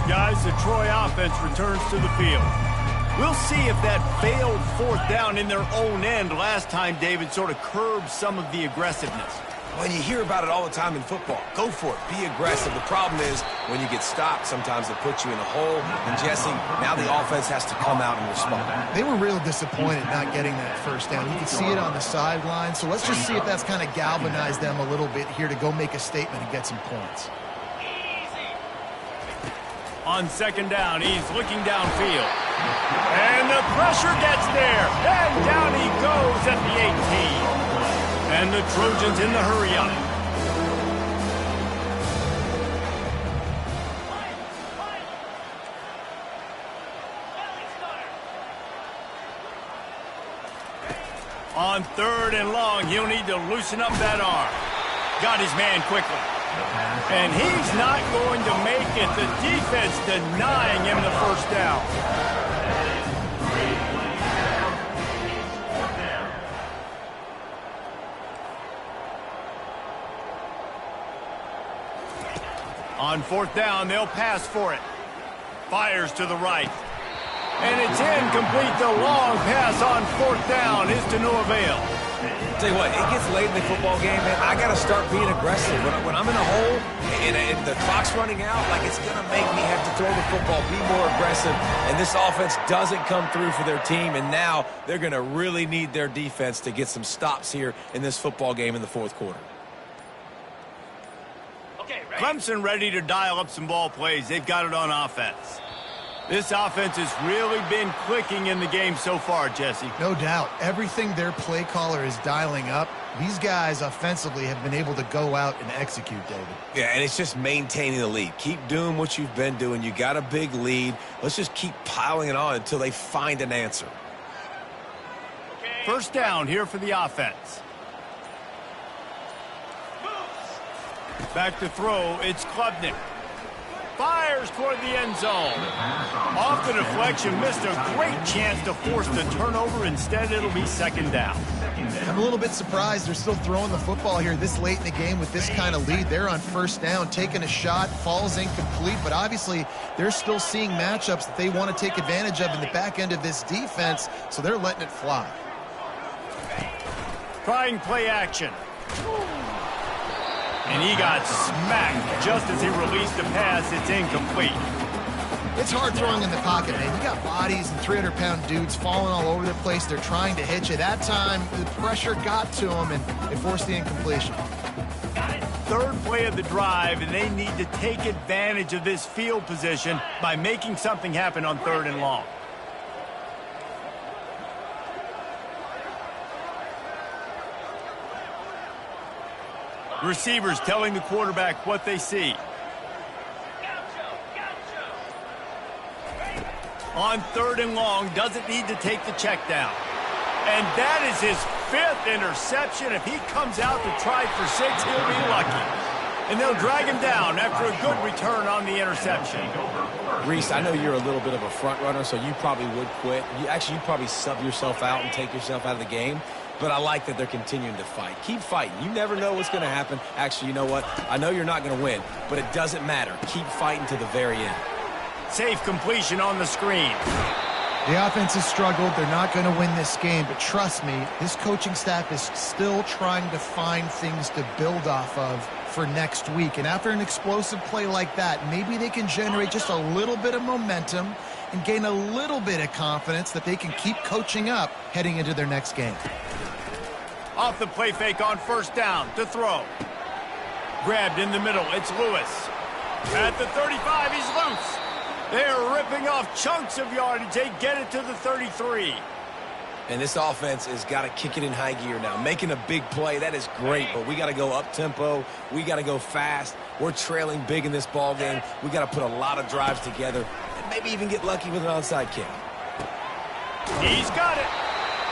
Guys, the Troy offense returns to the field. We'll see if that failed fourth down in their own end last time, David, sort of curbed some of the aggressiveness. When you hear about it all the time in football, go for it. Be aggressive. The problem is when you get stopped, sometimes it puts you in a hole. And, Jesse, now the offense has to come out and respond. They were real disappointed not getting that first down. You can see it on the sideline. So let's just see if that's kind of galvanized them a little bit here to go make a statement and get some points. On second down, he's looking downfield. And the pressure gets there. And down he goes at the 18. And the Trojans in the hurry up. On third and long, he'll need to loosen up that arm. Got his man quickly. And he's not going to make it. The defense denying him the first down. On fourth down, they'll pass for it. Fires to the right. And it's incomplete. The long pass on fourth down is to no avail. Tell you what, it gets late in the football game, man. I got to start being aggressive. When I'm in a hole and the clock's running out, like it's going to make me have to throw the football, be more aggressive. And this offense doesn't come through for their team, and now they're going to really need their defense to get some stops here in this football game in the fourth quarter. Clemson ready to dial up some ball plays. They've got it on offense. This offense has really been clicking in the game so far, Jesse. No doubt. Everything their play caller is dialing up, these guys offensively have been able to go out and execute, David. Yeah, and it's just maintaining the lead. Keep doing what you've been doing. You got a big lead. Let's just keep piling it on until they find an answer. First down here for the offense. Back to throw, it's Klubnik. Fires toward the end zone. Off the deflection, missed a great chance to force the turnover. Instead, it'll be second down. I'm a little bit surprised they're still throwing the football here this late in the game with this kind of lead. They're on first down, taking a shot, falls incomplete, but obviously they're still seeing matchups that they want to take advantage of in the back end of this defense, so they're letting it fly. Trying play action. And he got smacked just as he released the pass. It's incomplete. It's hard throwing in the pocket, man. You got bodies and 300-pound dudes falling all over the place. They're trying to hit you. That time, the pressure got to them, and it forced the incompletion. Third play of the drive, and they need to take advantage of this field position by making something happen on third and long. Receivers telling the quarterback what they see. On third and long, doesn't need to take the check down. And that is his fifth interception. If he comes out to try for 6, he'll be lucky. And they'll drag him down after a good return on the interception. Reese, I know you're a little bit of a front runner, so you probably would quit. You'd probably sub yourself out and take yourself out of the game. But I like that they're continuing to fight. Keep fighting. You never know what's going to happen. Actually, you know what? I know you're not going to win, but it doesn't matter. Keep fighting to the very end. Safe completion on the screen. The offense has struggled. They're not going to win this game, but trust me, this coaching staff is still trying to find things to build off of for next week. And after an explosive play like that, maybe they can generate just a little bit of momentum and gain a little bit of confidence that they can keep coaching up heading into their next game. Off the play fake on first down to throw. Grabbed in the middle. It's Lewis. At the 35, he's loose. They're ripping off chunks of yardage. They get it to the 33. And this offense has got to kick it in high gear now. Making a big play, that is great, but we got to go up-tempo. We got to go fast. We're trailing big in this ball game. We got to put a lot of drives together and maybe even get lucky with an onside kick. He's got it.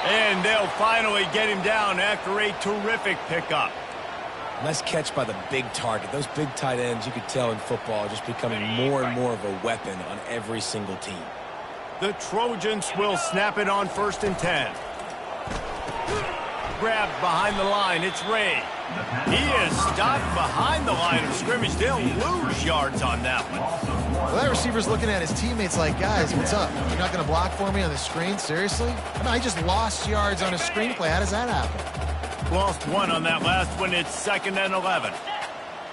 And they'll finally get him down after a terrific pickup. Nice catch by the big target. Those big tight ends, you could tell in football, are just becoming more and more of a weapon on every single team. The Trojans will snap it on 1st and 10. Grabbed behind the line. It's Ray. He is stopped behind the line of scrimmage. They'll lose yards on that one. Well, that receiver's looking at his teammates like, guys, what's up? You're not going to block for me on the screen? Seriously? I mean, I just lost yards on a screenplay. How does that happen? Lost one on that last one. It's 2nd and 11.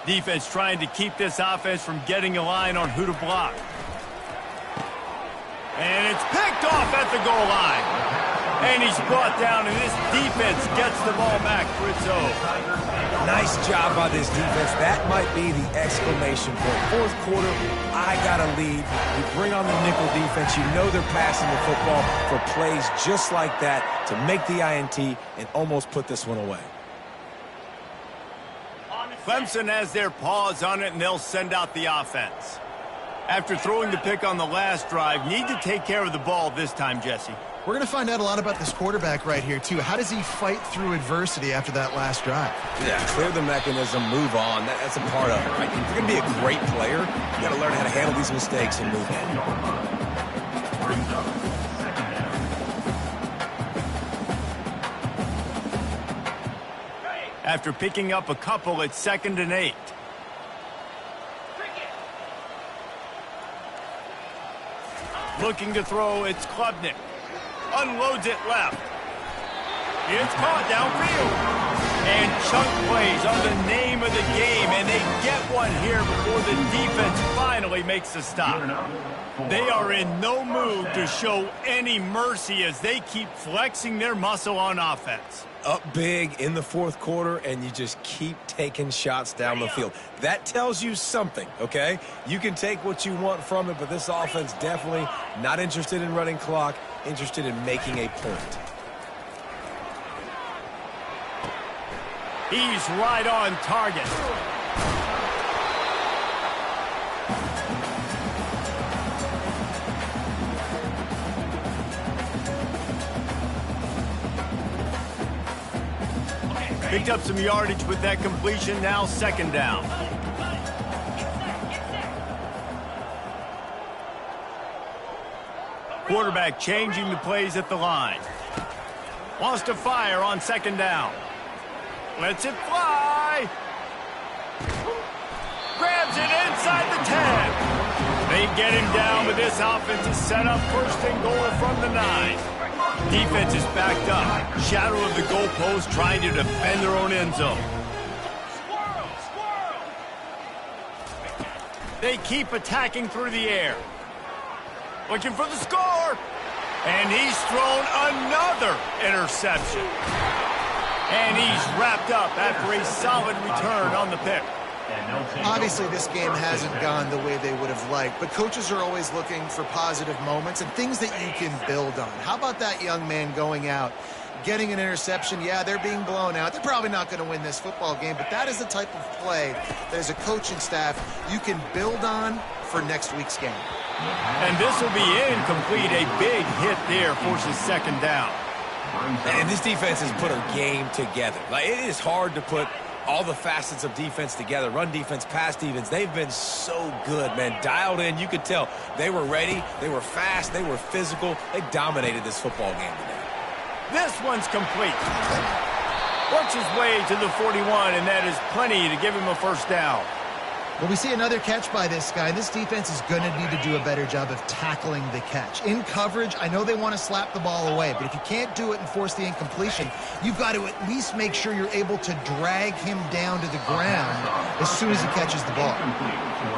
Defense trying to keep this offense from getting a line on who to block. And it's picked off at the goal line. And he's brought down, and this defense gets the ball back for its own. Nice job by this defense. That might be the exclamation point. 4th quarter, I got a lead. You bring on the nickel defense. You know they're passing the football for plays just like that to make the INT and almost put this one away. Clemson has their paws on it, and they'll send out the offense. After throwing the pick on the last drive, need to take care of the ball this time, Jesse. We're going to find out a lot about this quarterback right here, too. How does he fight through adversity after that last drive? Yeah, clear the mechanism, move on. That's a part of it, right? If you're going to be a great player, you got to learn how to handle these mistakes and move on. After picking up a couple, it's 2nd and 8. Looking to throw, it's Klubnik. Unloads it left. It's caught downfield. And chunk plays are the name of the game, and they get one here before the defense finally makes a stop. They are in no mood to show any mercy as they keep flexing their muscle on offense. Up big in the 4th quarter, and you just keep taking shots down the field. That tells you something, okay? You can take what you want from it, but this offense definitely not interested in running clock, interested in making a point. He's right on target. Picked up some yardage with that completion, now 2nd down. Quarterback changing the plays at the line. Wants to fire on 2nd down. Lets it fly. Grabs it inside the 10. They get him down, but this offense is set up 1st and goal from the 9. Defense is backed up. Shadow of the goalpost trying to defend their own end zone. They keep attacking through the air. Looking for the score. And he's thrown another interception. And he's wrapped up after a solid return on the pick. Obviously, this game hasn't gone the way they would have liked, but coaches are always looking for positive moments and things that you can build on. How about that young man going out, getting an interception? Yeah, they're being blown out. They're probably not going to win this football game, but that is the type of play that as a coaching staff you can build on for next week's game. And this will be incomplete. A big hit there forces 2nd down. And this defense has put a game together. Like, it is hard to put all the facets of defense together. Run defense, pass defense. They've been so good, man. Dialed in. You could tell they were ready. They were fast. They were physical. They dominated this football game today. This one's complete. Works his way to the 41, and that is plenty to give him a 1st down. Well, we see another catch by this guy. This defense is going to need to do a better job of tackling the catch. In coverage, I know they want to slap the ball away, but if you can't do it and force the incompletion, you've got to at least make sure you're able to drag him down to the ground as soon as he catches the ball.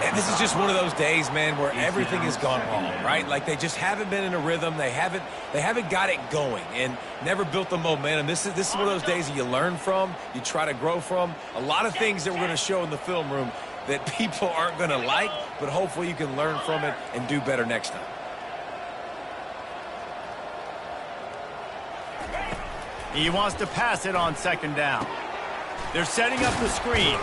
And this is just one of those days, man, where everything has gone wrong, right? Like, they just haven't been in a rhythm. They haven't got it going and never built the momentum. This is one of those days that you learn from, you try to grow from. A lot of things that we're going to show in the film room that people aren't going to like, but hopefully you can learn from it and do better next time. He wants to pass it on second down. They're setting up the screen.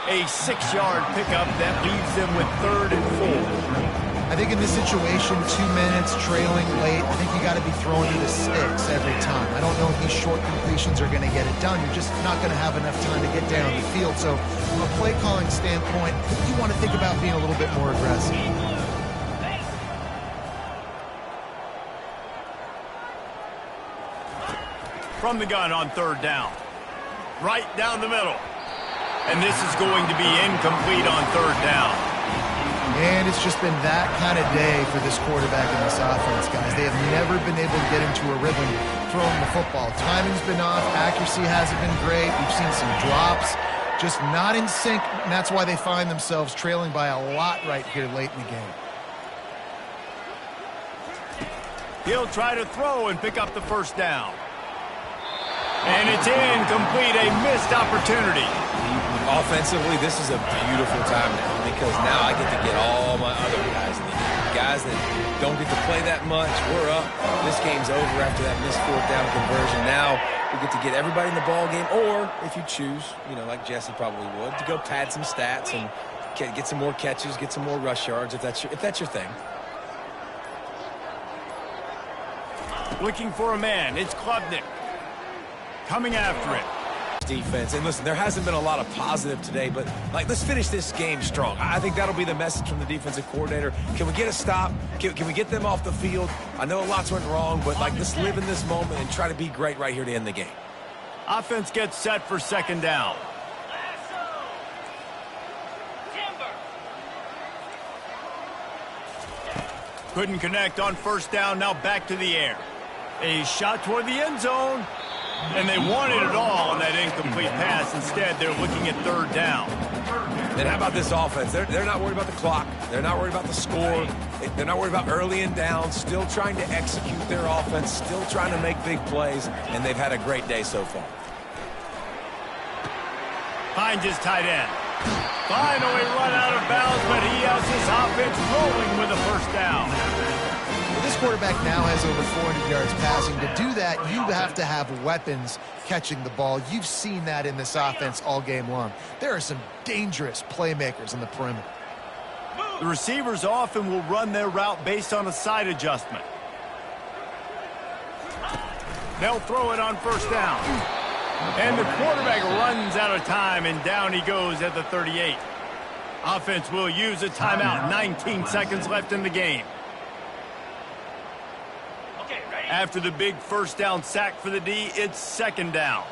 A 6-yard pickup that leaves them with 3rd and 4. I think in this situation, 2 minutes, trailing late, I think you got to be throwing to the sticks every time. I don't know if these short completions are going to get it done. You're just not going to have enough time to get down the field. So from a play calling standpoint, you want to think about being a little bit more aggressive. From the gun on 3rd down. Right down the middle. And this is going to be incomplete on 3rd down. And it's just been that kind of day for this quarterback in this offense, guys. They have never been able to get into a rhythm throwing the football. Timing's been off. Accuracy hasn't been great. We've seen some drops. Just not in sync, and that's why they find themselves trailing by a lot right here late in the game. He'll try to throw and pick up the 1st down. And it's incomplete, a missed opportunity. Offensively, this is a beautiful time now because now I get to get all my other guys in the game. Guys that don't get to play that much, we're up. This game's over after that missed 4th down conversion. Now we get to get everybody in the ball game, or if you choose, like Jesse probably would, to go pad some stats and get some more catches, get some more rush yards if that's your thing. Looking for a man, it's Klubnik. Coming after it. Defense. And listen, there hasn't been a lot of positive today, but let's finish this game strong. I think that'll be the message from the defensive coordinator. Can we get a stop? Can we get them off the field? I know lots went wrong, but let's live in this moment and try to be great right here to end the game. Offense gets set for 2nd down. Couldn't connect on 1st down, now back to the air. A shot toward the end zone. And they wanted it all on that incomplete pass. Instead, they're looking at 3rd down. And how about this offense? They're not worried about the clock. They're not worried about the score. They're not worried about early and down. Still trying to execute their offense. Still trying to make big plays. And they've had a great day so far. Finds his tight end. Finally run out of bounds, but he has his offense rolling with a 1st down. This quarterback now has over 400 yards passing. To do that, you have to have weapons catching the ball. You've seen that in this offense all game long. There are some dangerous playmakers in the perimeter. The receivers often will run their route based on a side adjustment. They'll throw it on 1st down. And the quarterback runs out of time, and down he goes at the 38. Offense will use a timeout. 19 seconds left in the game. After the big 1st down sack for the D, it's 2nd down.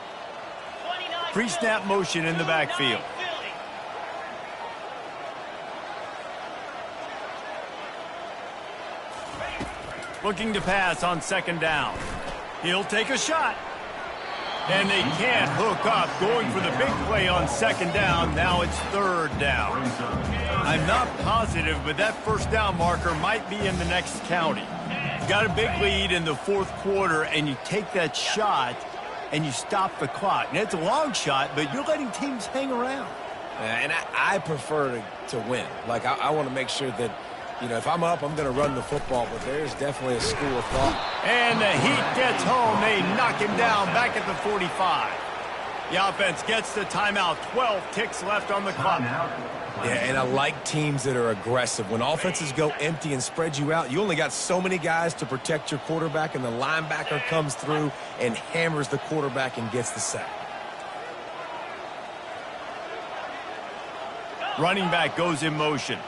Pre-snap motion in the backfield. Looking to pass on 2nd down. He'll take a shot. And they can't hook up. Going for the big play on 2nd down. Now it's 3rd down. I'm not positive, but that 1st down marker might be in the next county. Got a big lead in the 4th quarter, and you take that shot, and you stop the clock. And it's a long shot, but you're letting teams hang around. And I prefer to win. I want to make sure that, if I'm up, I'm going to run the football, but there's definitely a school of thought. And the Heat gets home. They knock him down back at the 45. The offense gets the timeout. 12 ticks left on the clock. Yeah, and I like teams that are aggressive. When offenses go empty and spread you out, you only got so many guys to protect your quarterback, and the linebacker comes through and hammers the quarterback and gets the sack. Running back goes in motion.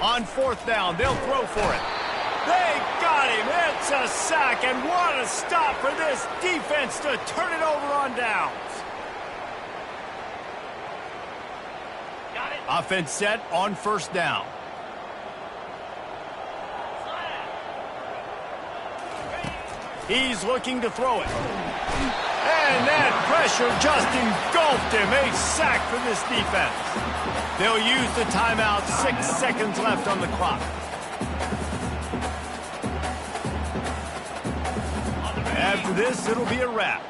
On 4th down, they'll throw for it. They got him. It's a sack, and what a stop for this defense to turn it over on downs. Offense set on 1st down. He's looking to throw it. And that pressure just engulfed him. A sack for this defense. They'll use the timeout. 6 seconds left on the clock. After this, it'll be a wrap.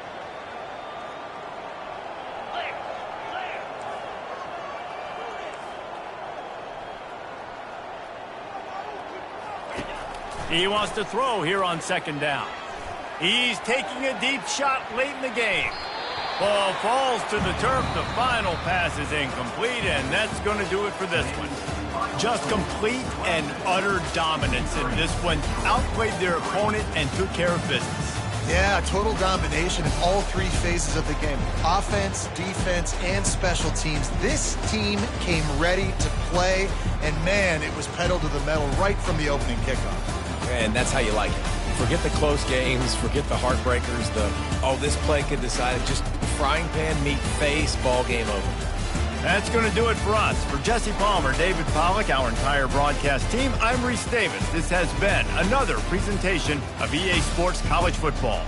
He wants to throw here on second down. He's taking a deep shot late in the game. Ball falls to the turf. The final pass is incomplete, and that's going to do it for this one. Just complete and utter dominance in this one. Outplayed their opponent and took care of business. Yeah, total domination in all three phases of the game. Offense, defense, and special teams. This team came ready to play, and man, it was pedal to the metal right from the opening kickoff. And that's how you like it. Forget the close games, forget the heartbreakers, this play could decide it. Just frying pan, meat face, ball game over. That's going to do it for us. For Jesse Palmer, David Pollack, our entire broadcast team, I'm Reese Davis. This has been another presentation of EA Sports College Football.